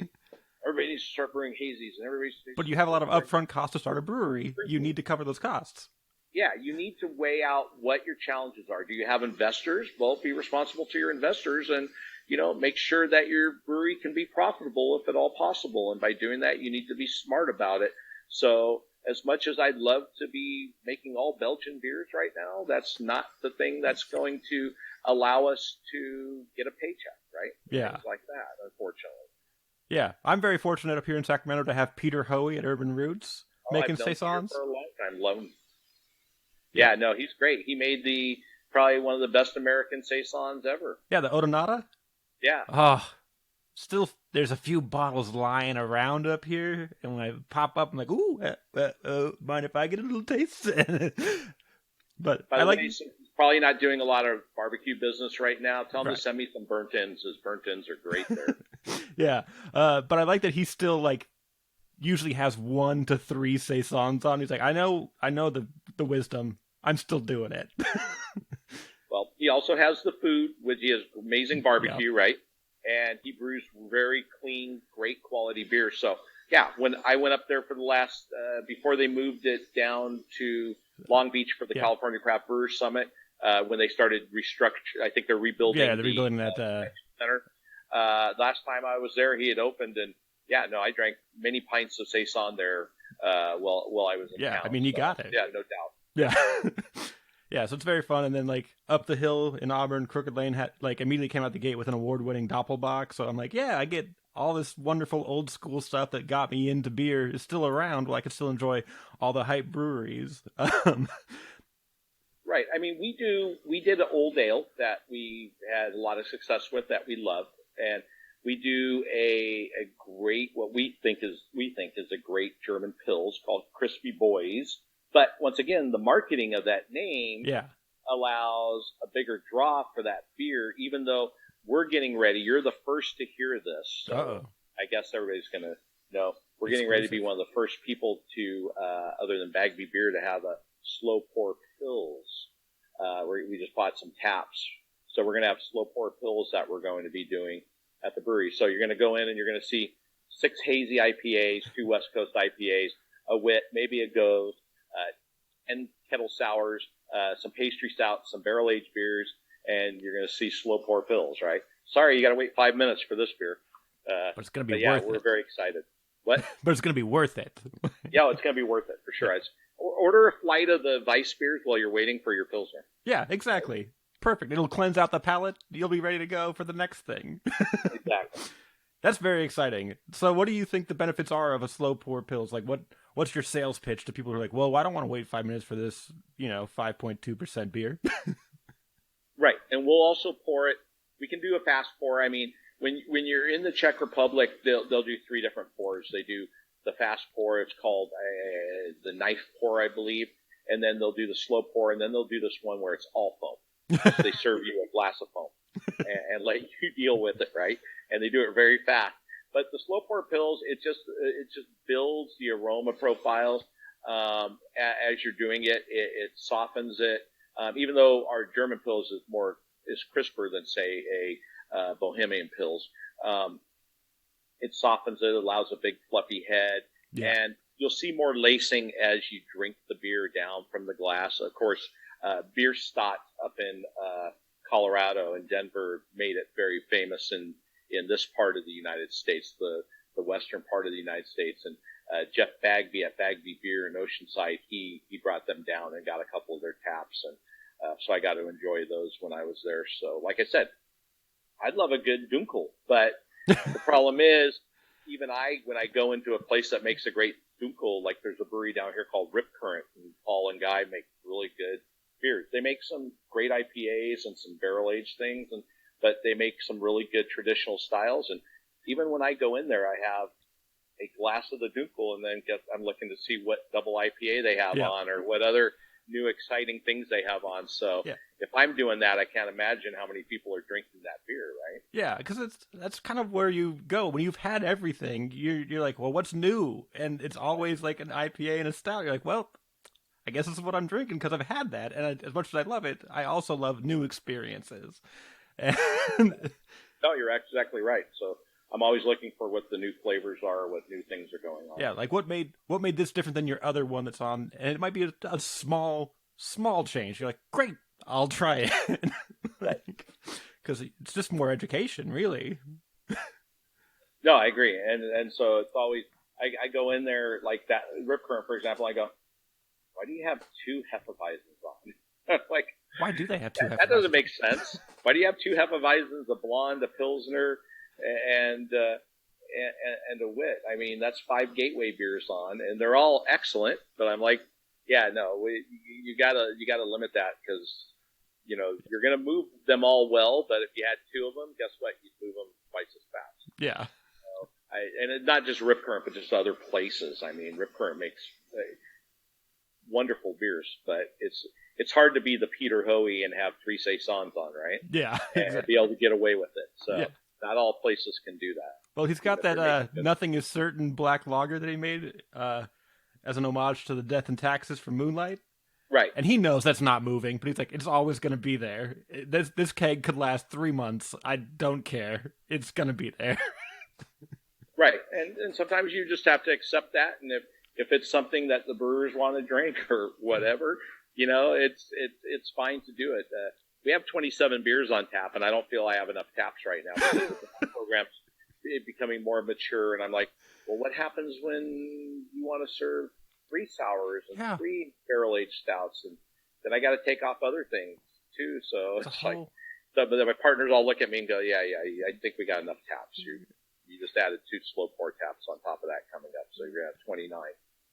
needs to start brewing hazies and everybody. But you have a lot of upfront costs to start a brewery. You need to cover those costs. Yeah, you need to weigh out what your challenges are. Do you have investors? Well, be responsible to your investors and, make sure that your brewery can be profitable if at all possible. And by doing that, you need to be smart about it. So as much as I'd love to be making all Belgian beers right now, that's not the thing that's going to allow us to get a paycheck, right? Yeah. Things like that, unfortunately. Yeah, I'm very fortunate up here in Sacramento to have Peter Hoey at Urban Roots making I've known saisons. Peter for a long time. Love him. Yeah, no, he's great. He made probably one of the best American saisons ever. Yeah, the Odonata. Yeah. Oh, still, there's a few bottles lying around up here, and when I pop up, I'm like, ooh, mind if I get a little taste? But By I the like. way, he's probably not doing a lot of barbecue business right now. Tell him Right. to send me some burnt ends. His burnt ends are great there. Yeah, but I like that he still usually has 1 to 3 saisons on. He's like, I know the wisdom. I'm still doing it. Well, he also has the food, which he has amazing barbecue, right? And he brews very clean, great quality beer. So, yeah, when I went up there for the last, before they moved it down to Long Beach for the California Craft Brewers Summit, when they started restructure. I think they're rebuilding. Yeah, they're rebuilding that center. Last time I was there, he had opened, and I drank many pints of saison there while I was in town. I mean, you got it. Yeah, no doubt. Yeah. Yeah, so it's very fun. And then, like, up the hill in Auburn, Crooked Lane immediately came out the gate with an award-winning Doppelbock. So I'm like, yeah, I get all this wonderful old school stuff that got me into beer is still around. Well, I can still enjoy all the hype breweries. Right. I mean, we did an old ale that we had a lot of success with that we loved, and we do a great, what we think is a great German pils called Crispy Boys. But once again, the marketing of that name allows a bigger draw for that beer, even though we're getting ready. You're the first to hear this. So I guess everybody's going to know. We're getting ready to be one of the first people to, other than Bagby Beer, to have a slow pour pils. We just bought some taps. So we're going to have slow pour pils that we're going to be doing at the brewery. So you're going to go in and you're going to see 6 hazy IPAs, 2 West Coast IPAs, a wit, maybe a ghost, 10 kettle sours, some pastry stouts, some barrel-aged beers, and you're going to see slow pour pils, right? Sorry, you got to wait 5 minutes for this beer. But it's going to be worth it. We're very excited. What? But it's going to be worth it. Yeah, it's going to be worth it for sure. Order a flight of the Weisse beers while you're waiting for your Pilsner. Yeah, exactly. Perfect. It'll cleanse out the palate. You'll be ready to go for the next thing. Exactly. That's very exciting. So what do you think the benefits are of a slow pour pils? Like, what's your sales pitch to people who are like, well, I don't want to wait 5 minutes for this, 5.2% beer? Right. And we'll also pour it. We can do a fast pour. I mean, when you're in the Czech Republic, they'll do 3 different pours. They do the fast pour. It's called the knife pour, I believe. And then they'll do the slow pour. And then they'll do this one where it's all foam. So they serve you a glass of foam and let you deal with it, right? And they do it very fast. But the slow pour pils, it just builds the aroma profiles as you're doing it. It softens it. Even though our German pils is crisper than, say, a Bohemian pils, it softens it, allows a big fluffy head, and you'll see more lacing as you drink the beer down from the glass. Of course, Bierstadt up in Colorado and Denver made it very famous in this part of the United States, the western part of the United States. And Jeff Bagby at Bagby Beer in Oceanside, he brought them down and got a couple of their taps, and so I got to enjoy those when I was there. So, like I said, I'd love a good Dunkel, but the problem is, even when I go into a place that makes a great Dunkel, like there's a brewery down here called Rip Current, and Paul and Guy make really good beers. They make some great IPAs and some barrel-aged things, but they make some really good traditional styles. And even when I go in there, I have a glass of the Dunkel, and then I'm looking to see what double IPA they have on, or what other new exciting things they have on. So if I'm doing that, I can't imagine how many people are drinking that beer, right? Yeah, because that's kind of where you go when you've had everything. You're like, well, what's new? And it's always like an IPA and a stout. You're like, well, I guess this is what I'm drinking because I've had that, and as much as I love it, I also love new experiences. And no, you're exactly right. So I'm always looking for what the new flavors are, what new things are going on. Yeah, like what made this different than your other one that's on, and it might be a small change. You're like, great, I'll try it, because it's just more education, really. No, I agree, and so it's always I go in there like that Rip Current, for example. I go, why do you have 2 Hefeweizens on? Like, why do they have 2 Hefeweizens? That doesn't make sense. Why do you have 2 Hefeweizens, a blonde, a Pilsner, and a wit? I mean, that's 5 gateway beers on, and they're all excellent. But I'm like, you gotta limit that, because you're gonna move them all well. But if you had 2 of them, guess what? You'd move them twice as fast. Yeah. And it's not just Rip Current, but just other places. I mean, Rip Current makes wonderful beers, but it's hard to be the Peter Hoey and have 3 saisons on, right? Yeah, exactly. And be able to get away with it. So not all places can do that. Well, he's got that Nothing Is Certain black lager that he made as an homage to the Death and Taxes from Moonlight. Right. And he knows that's not moving, but he's like, it's always going to be there. This keg could last 3 months. I don't care. It's going to be there. Right. And sometimes you just have to accept that. And if it's something that the brewers want to drink or whatever, It's fine to do it. We have 27 beers on tap, and I don't feel I have enough taps right now. Because the program's becoming more mature, and I'm like, well, what happens when you want to serve 3 sours and 3 barrel-aged stouts, and then I got to take off other things too. So it's like, but then my partners all look at me and go, yeah, I think we got enough taps. You just added 2 slow pour taps on top of that coming up, so you're at 29.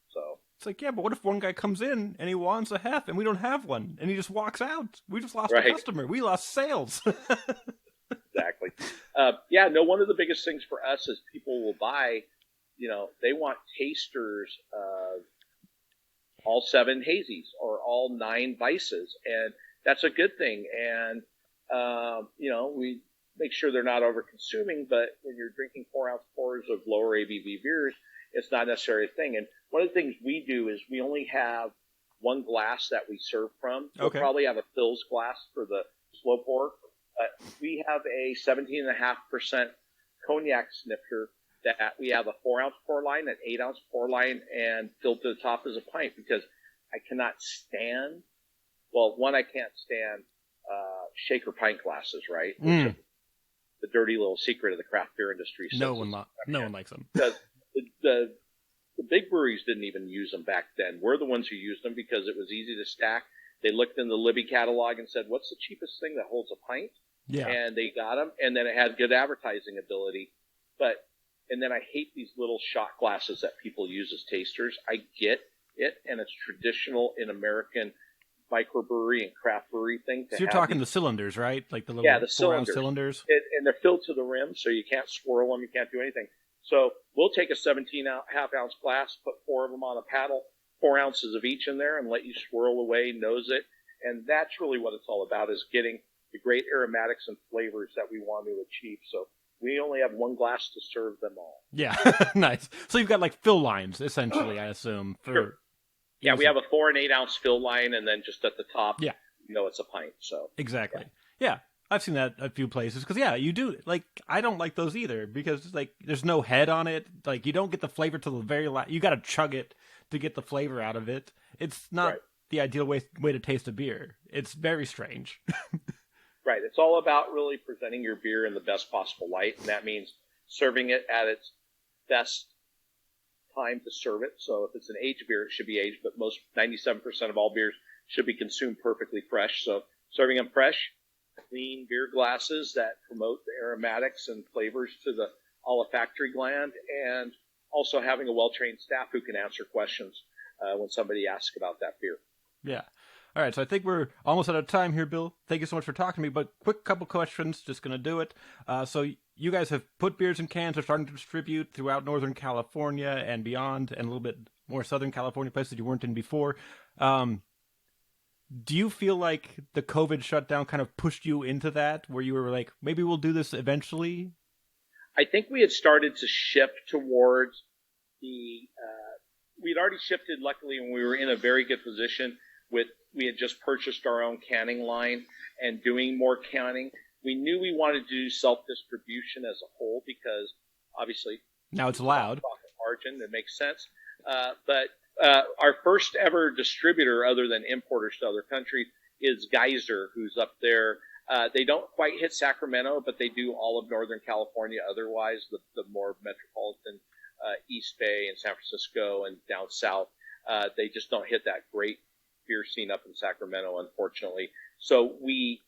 So it's like, yeah, but what if one guy comes in and he wants a half and we don't have one, and he just walks out? We just lost a customer. We lost sales. Exactly. One of the biggest things for us is people will buy, they want tasters of all 7 hazies or all 9 weisses, and that's a good thing. And, we make sure they're not over consuming, but when you're drinking 4-ounce pours of lower ABV beers, it's not necessarily a thing. And one of the things we do is we only have one glass that we serve from. We'll probably have a Phil's glass for the slow pour. We have a 17.5% cognac snifter that we have a 4-ounce pour line, an 8-ounce pour line, and filled to the top as a pint, because I cannot stand, I can't stand shaker pint glasses, right? Which is the dirty little secret of the craft beer industry. No one likes them. Because the big breweries didn't even use them back then. We're the ones who used them because it was easy to stack. They looked in the Libby catalog and said, what's the cheapest thing that holds a pint? Yeah. And they got them, and then it had good advertising ability. And then I hate these little shot glasses that people use as tasters. I get it, and it's traditional in American microbrewery and craft brewery thing. So you're talking the cylinders, right? Like the little 4-ounce cylinders? And they're filled to the rim, so you can't swirl them, you can't do anything. So we'll take a 17.5-ounce glass, put 4 of them on a paddle, 4 ounces of each in there, and let you swirl away, nose it. And that's really what it's all about, is getting the great aromatics and flavors that we want to achieve. So we only have one glass to serve them all. Yeah, nice. So you've got like fill lines, essentially, I assume. Sure. Yeah, we have a 4 and 8 ounce fill line, and then just at the top, it's a pint. So exactly. Yeah. I've seen that a few places, because you do, like, I don't like those either, because like there's no head on it. Like, you don't get the flavor till the very last. You got to chug it to get the flavor out of it. It's not the ideal way to taste a beer. It's very strange. Right. It's all about really presenting your beer in the best possible light, and that means serving it at its best time to serve it. So if it's an aged beer, it should be aged, but 97% of all beers should be consumed perfectly fresh. So serving them fresh, clean beer glasses that promote the aromatics and flavors to the olfactory gland, and also having a well-trained staff who can answer questions when somebody asks about that beer. Yeah. All right, so I think we're almost out of time here, Bill. Thank you so much for talking to me, but quick couple questions, just going to do it. So you guys have put beers in cans, are starting to distribute throughout Northern California and beyond, and a little bit more Southern California places you weren't in before. Do you feel like the COVID shutdown kind of pushed you into that, where you were like, maybe we'll do this eventually? I think we had started to shift towards we'd already shifted, luckily, when we were in a very good position we had just purchased our own canning line and doing more canning. We knew we wanted to do self-distribution as a whole, because obviously now it's allowed. Margin, that makes sense. But our first ever distributor, other than importers to other countries, is Geyser, who's up there. They don't quite hit Sacramento, but they do all of Northern California. Otherwise, the more metropolitan East Bay and San Francisco and down south, they just don't hit that great beer scene up in Sacramento, unfortunately. So we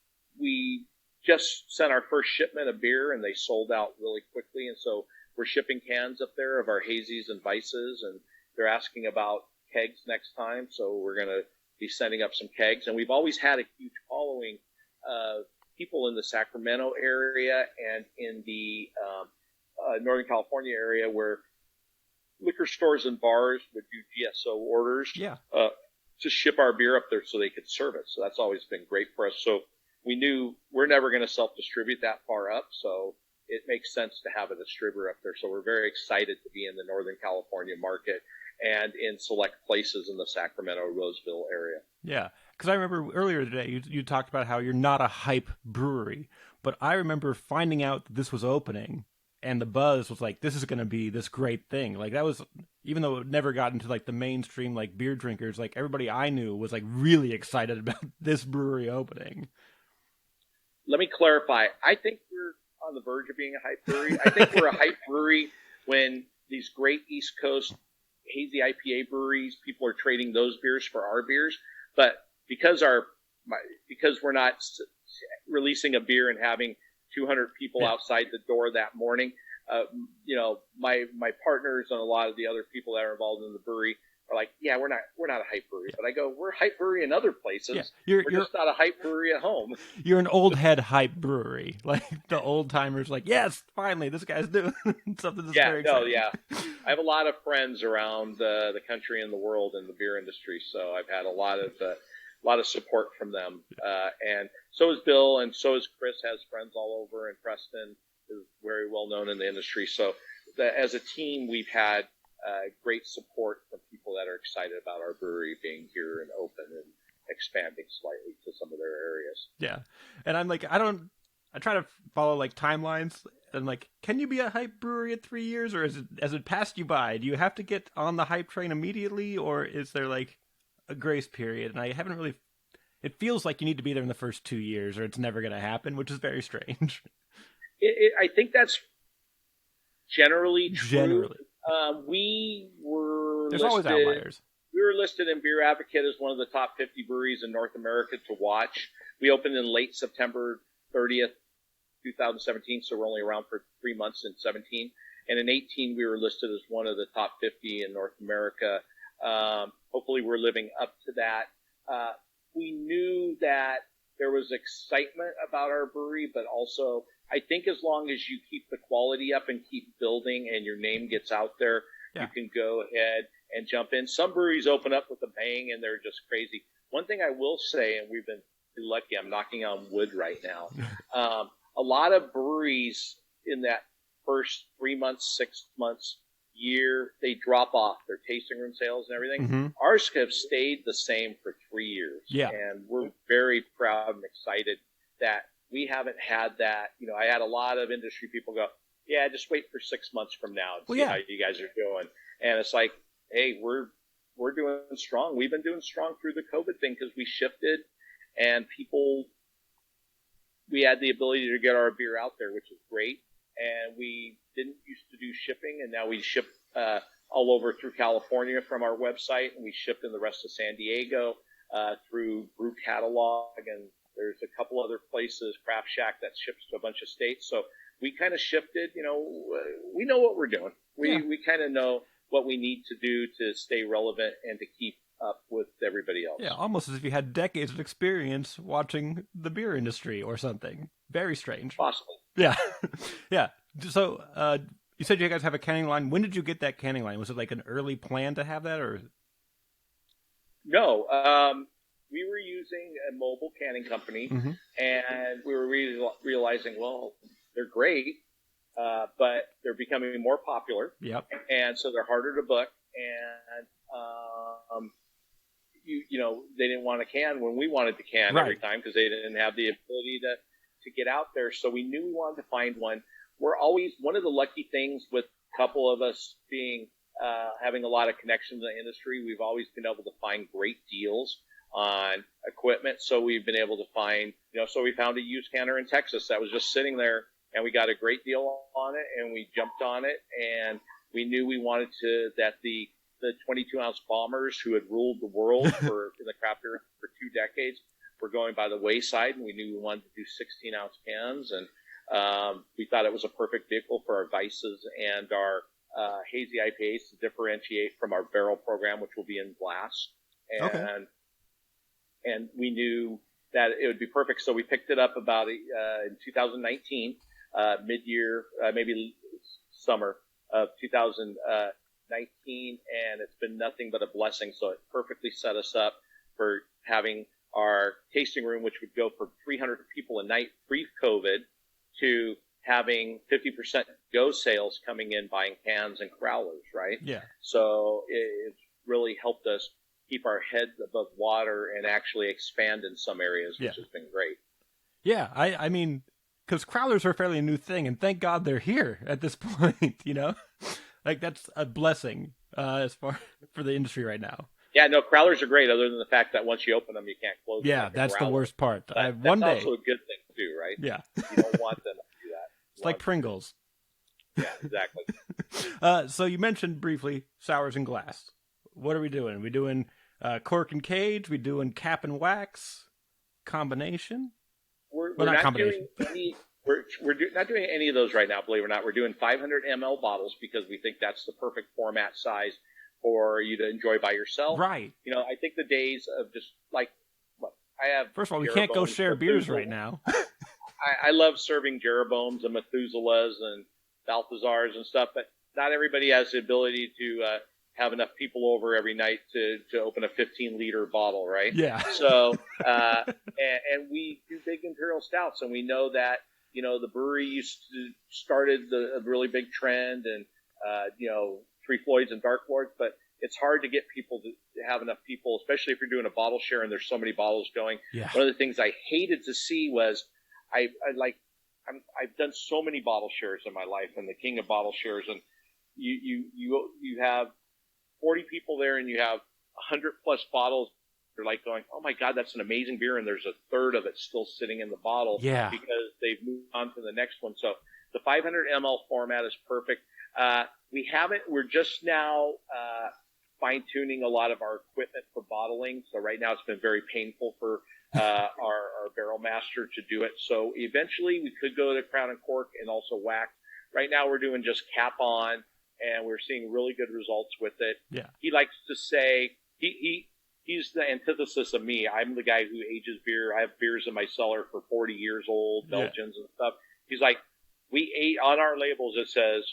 just sent our first shipment of beer, and they sold out really quickly. And so we're shipping cans up there of our hazies and weisses, and they're asking about kegs next time. So we're going to be sending up some kegs. And we've always had a huge following of people in the Sacramento area and in the Northern California area, where liquor stores and bars would do GSO orders to ship our beer up there so they could serve it. So that's always been great for us. So we knew we're never going to self-distribute that far up, so it makes sense to have a distributor up there. So we're very excited to be in the Northern California market and in select places in the Sacramento-Roseville area. Yeah, because I remember earlier today you talked about how you're not a hype brewery, but I remember finding out that this was opening and the buzz was like, this is going to be this great thing. Like that was, even though it never got into like the mainstream like beer drinkers, like everybody I knew was like really excited about this brewery opening. Let me clarify. I think we're on the verge of being a hype brewery. I think we're a hype brewery when these great East Coast hazy IPA breweries, people are trading those beers for our beers. But because we're not releasing a beer and having 200 people outside the door that morning, my partners and a lot of the other people that are involved in the brewery are like, yeah, we're not a hype brewery. But I go, we're a hype brewery in other places. Yeah, we're just not a hype brewery at home. You're an old head hype brewery. Like the old timers like, yes, finally, this guy's doing something that's very exciting. Yeah. I have a lot of friends around the country and the world in the beer industry, so I've had a lot of support from them. And so is Bill, and so is Chris, has friends all over, and Preston is very well known in the industry. So as a team, we've had great support from people that are excited about our brewery being here and open and expanding slightly to some of their areas. Yeah. And I'm like, I try to follow like timelines, and like, can you be a hype brewery at 3 years, or has it passed you by? Do you have to get on the hype train immediately, or is there like a grace period? And I haven't really, it feels like you need to be there in the first 2 years or it's never going to happen, which is very strange. I think that's generally true. There's always outliers. We were listed in Beer Advocate as one of the top 50 breweries in North America to watch. We opened in late September 30th, 2017, so we're only around for 3 months in 17. And in 18, we were listed as one of the top 50 in North America. Hopefully we're living up to that. We knew that there was excitement about our brewery, but also I think as long as you keep the quality up and keep building and your name gets out there, you can go ahead and jump in. Some breweries open up with a bang and they're just crazy. One thing I will say, and we've been lucky, I'm knocking on wood right now, a lot of breweries in that first 3 months, 6 months, year, they drop off their tasting room sales and everything. Mm-hmm. Ours have stayed the same for 3 years. Yeah. And we're very proud and excited that we haven't had that. I had a lot of industry people go, yeah, just wait for 6 months from now and see how you guys are doing. And it's like, hey, we're doing strong. We've been doing strong through the COVID thing because we shifted and we had the ability to get our beer out there, which is great. And we didn't used to do shipping, and now we ship all over through California from our website, and we ship in the rest of San Diego through Brew Catalog, and there's a couple other places, Craft Shack, that ships to a bunch of states. So we kind of shifted. We know what we're doing. We kind of know what we need to do to stay relevant and to keep up with everybody else. Yeah, almost as if you had decades of experience watching the beer industry or something. Very strange. Possibly. Yeah. Yeah. So, you said you guys have a canning line. When did you get that canning line? Was it like an early plan to have that, or? No. We were using a mobile canning company, mm-hmm. and we were realizing, well, they're great, but they're becoming more popular. Yep. And so they're harder to book, and they didn't want to can when we wanted to can every time because they didn't have the ability to get out there. So we knew we wanted to find one. We're always, one of the lucky things with a couple of us being having a lot of connections in the industry, we've always been able to find great deals on equipment. So we've been able to find, so we found a used canner in Texas that was just sitting there, and we got a great deal on it, and we jumped on it, and we knew we wanted that the 22-ounce bombers who had ruled the world in the craft beer for 2 decades were going by the wayside, and we knew we wanted to do 16-ounce cans, and we thought it was a perfect vehicle for our weisses and our hazy IPAs to differentiate from our barrel program, which will be in glass. And we knew that it would be perfect, so we picked it up about in 2019, mid-year, maybe summer of 2019, and it's been nothing but a blessing. So it perfectly set us up for having our tasting room, which would go from 300 people a night pre-COVID to having 50% go sales coming in, buying cans and growlers, right? Yeah. So it's really helped us keep our heads above water and actually expand in some areas, which has been great. Yeah, I mean, because crowlers are a fairly new thing, and thank God they're here at this point. Like that's a blessing as far for the industry right now. Yeah, no, crowlers are great. Other than the fact that once you open them, you can't close them. Yeah, like that's the worst part. That's one day. also a good thing too, right? Yeah, you don't want them to do that. It's like Pringles. Yeah, exactly. So you mentioned briefly sours and glass. What are we doing? We doing cork and cage? We doing cap and wax? Combination? We're not doing any. We're not doing any of those right now. Believe it or not, we're doing 500 ml bottles because we think that's the perfect format size for you to enjoy by yourself. Right. I think the days of just like I have. First of all, we can't go share beers right now. I love serving Jeroboams and Methuselahs and Balthazars and stuff, but not everybody has the ability to have enough people over every night to open a 15-liter bottle, right? Yeah. So, and we do big imperial stouts, and we know that, the brewery started a really big trend and, Three Floyds and Dark Lords, but it's hard to get people to have enough people, especially if you're doing a bottle share and there's so many bottles going. Yeah. One of the things I hated to see was I've done so many bottle shares in my life, and the king of bottle shares, and you have 40 people there, and you have 100 plus bottles. You're like going, oh my God, that's an amazing beer, and there's a third of it still sitting in the bottle, because they've moved on to the next one. So the 500 ml format is perfect. We're just now fine tuning a lot of our equipment for bottling. So right now it's been very painful for our barrel master to do it. So eventually we could go to crown and cork and also wax. Right now we're doing just cap on, and we're seeing really good results with it. Yeah. He likes to say he's the antithesis of me. I'm the guy who ages beer. I have beers in my cellar for 40 years old, Belgians and stuff. He's like, on our labels it says,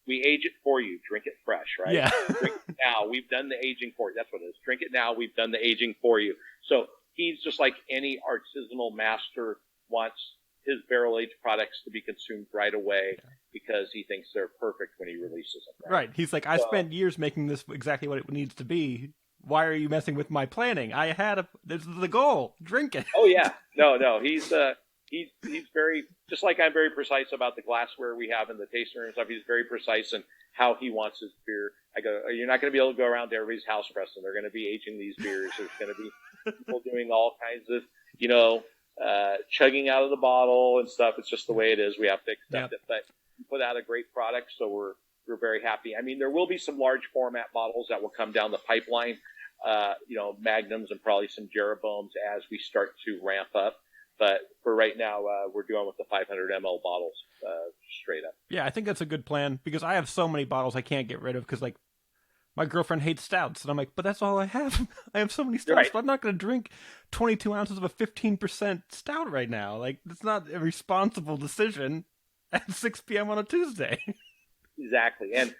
we age it for you. Drink it fresh, right? Yeah. Drink it now. We've done the aging for you. That's what it is. Drink it now. We've done the aging for you. So he's just like any artisanal master wants his barrel-aged products to be consumed right away because he thinks they're perfect when he releases them. Right. He's like, I spent years making this exactly what it needs to be. Why are you messing with my planning? This is the goal. Drink it. Oh, yeah. No. He's very, just like I'm very precise about the glassware we have in the taster and stuff. He's very precise in how he wants his beer. I go, you're not going to be able to go around to everybody's house, Preston. They're going to be aging these beers. There's going to be people doing all kinds of, chugging out of the bottle and stuff. It's just the way it is. We have to accept it. But we put out a great product, so we're very happy. I mean, there will be some large format bottles that will come down the pipeline, magnums and probably some Jeroboams as we start to ramp up. But for right now, we're doing with the 500 ml bottles straight up. Yeah, I think that's a good plan because I have so many bottles I can't get rid of because, my girlfriend hates stouts. And I'm like, but that's all I have. I have so many stouts, but I'm not going to drink 22 ounces of a 15% stout right now. It's not a responsible decision at 6 p.m. on a Tuesday. Exactly. And,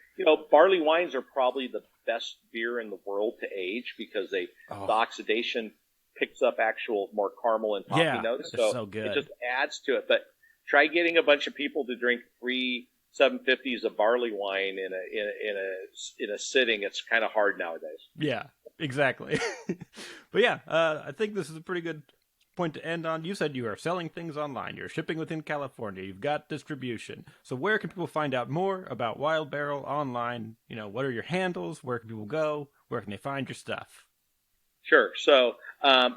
barley wines are probably the best beer in the world to age because the oxidation picks up actual more caramel and toffee notes. So good. It just adds to it. But try getting a bunch of people to drink 3 750s of barley wine in a sitting. It's kind of hard nowadays. Yeah, exactly. But yeah, I think this is a pretty good point to end on. You said you are selling things online. You're shipping within California. You've got distribution. So where can people find out more about Wild Barrel online? What are your handles? Where can people go? Where can they find your stuff? Sure. So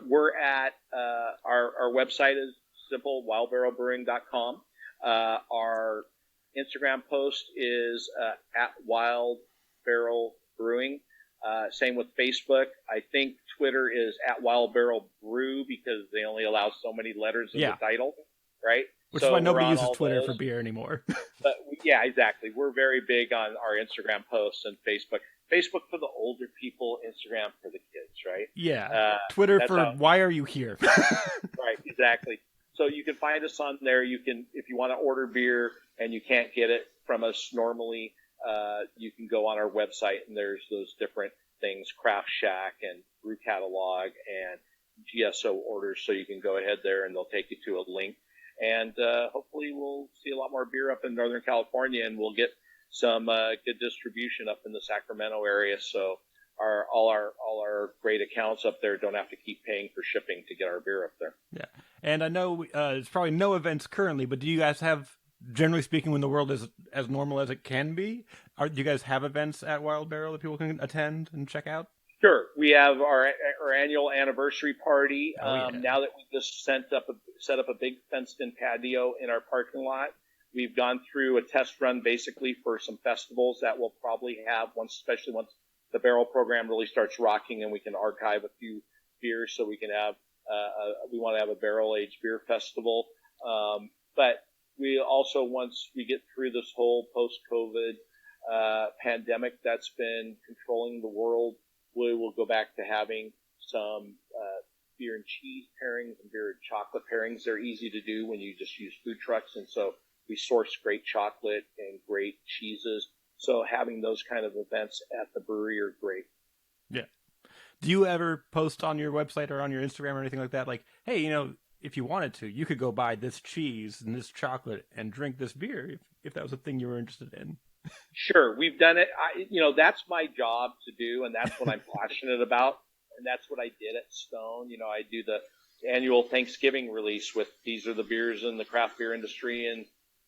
we're at our website is simple, wildbarrelbrewing.com. Our Instagram post is at Wild Barrel Brewing. Same with Facebook. I think Twitter is at Wild Barrel Brew because they only allow so many letters in the title, right? Which is why nobody uses Twitter for beer anymore. But yeah, exactly. We're very big on our Instagram posts and Facebook. Facebook for the older people, Instagram for the kids, right? Yeah. Twitter for why are you here? Right, exactly. So you can find us on there. You can, if you want to order beer and you can't get it from us normally, you can go on our website and there's those different things, Craft Shack and Brew Catalog and GSO orders. So you can go ahead there and they'll take you to a link. And hopefully we'll see a lot more beer up in Northern California and we'll get some good distribution up in the Sacramento area. So all our great accounts up there don't have to keep paying for shipping to get our beer up there. Yeah. And I know it's probably no events currently, but do you guys have, generally speaking, when the world is as normal as it can be, do you guys have events at Wild Barrel that people can attend and check out? Sure. We have our annual anniversary party. Yeah. Now that we just set up a big fenced-in patio in our parking lot, we've gone through a test run basically for some festivals that we'll probably have especially once the barrel program really starts rocking and we can archive a few beers, so we can have we want to have a barrel-aged beer festival. But we also, once we get through this whole post-COVID pandemic that's been controlling the world, we will go back to having some beer and cheese pairings and beer and chocolate pairings. They're easy to do when you just use food trucks, and so we source great chocolate and great cheeses. So having those kind of events at the brewery are great. Yeah. Do you ever post on your website or on your Instagram or anything like that, like, hey, you know, if you wanted to, you could go buy this cheese and this chocolate and drink this beer if that was a thing you were interested in? Sure, we've done it. That's my job to do, and that's what I'm passionate about, and that's what I did at Stone. I do the annual Thanksgiving release with these are the beers in the craft beer industry, and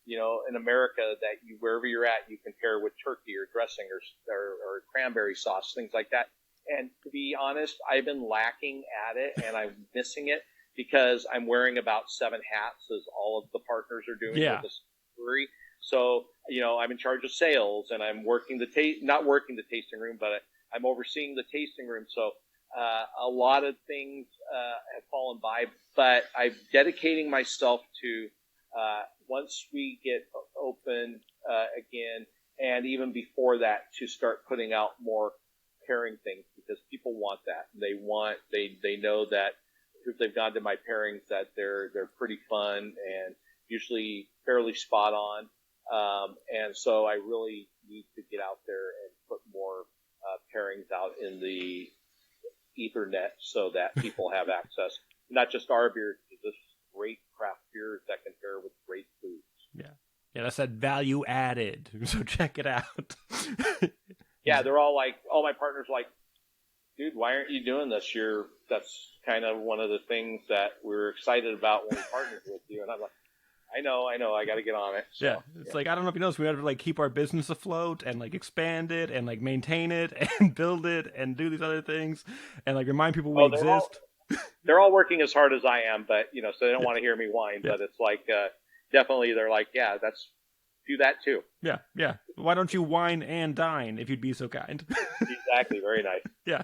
in America that wherever you're at, you can pair with turkey or dressing or cranberry sauce, things like that. And to be honest, I've been lacking at it, and I'm missing it because I'm wearing about 7 hats, as all of the partners are doing with this brewery. So, I'm in charge of sales, and I'm working not working the tasting room, but I'm overseeing the tasting room. So, a lot of things have fallen by, but I'm dedicating myself to, once we get open again, and even before that, to start putting out more pairing things, because people want that. They know that if they've gone to my pairings that they're pretty fun and usually fairly spot on. And so I really need to get out there and put more pairings out in the Ethernet so that people have access, not just our beers, but just great craft beers that can pair with great foods. Yeah, that's that value added. So check it out. Yeah, they're all like, all my partners are like, dude, why aren't you doing this? That's kind of one of the things that we're excited about when we partnered with you. And I'm like, I know, I got to get on it. So, yeah, it's like, I don't know if you noticed, we had to like keep our business afloat and like expand it and like maintain it and build it and do these other things and like remind people we exist. They're all working as hard as I am, but so they don't want to hear me whine. Yeah. But it's like definitely they're like, yeah, do that too. Yeah. Why don't you wine and dine if you'd be so kind? Exactly. Very nice. Yeah.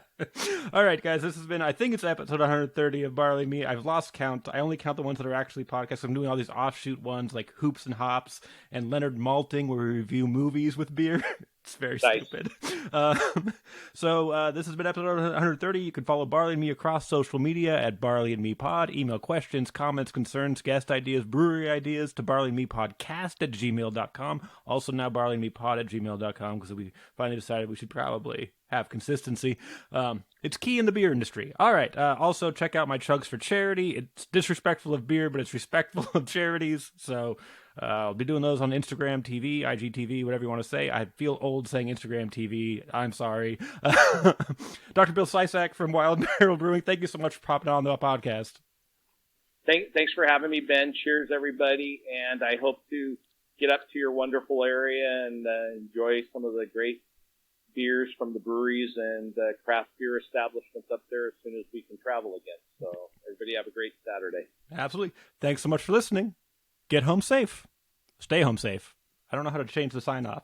All right, guys. This has been, I think it's episode 130 of Barley and Me. I've lost count. I only count the ones that are actually podcasts. I'm doing all these offshoot ones like Hoops and Hops and Leonard Malting, where we review movies with beer. It's very stupid. So this has been episode 130. You can follow Barley and Me across social media at Barley and Me Pod. Email questions, comments, concerns, guest ideas, brewery ideas to barleyandmepodcast@gmail.com. Also now barleyandmepod@gmail.com, because we finally decided we should probably have consistency. It's key in the beer industry. All right. Also check out my chugs for charity. It's disrespectful of beer, but it's respectful of charities. So I'll be doing those on Instagram TV, IGTV, whatever you want to say. I feel old saying Instagram TV. I'm sorry. Dr. Bill Sysak from Wild Barrel Brewing, thank you so much for popping on the podcast. Thanks for having me, Ben. Cheers, everybody. And I hope to get up to your wonderful area and enjoy some of the great beers from the breweries and craft beer establishments up there as soon as we can travel again. So everybody have a great Saturday. Absolutely. Thanks so much for listening. Get home safe. Stay home safe. I don't know how to change the sign off.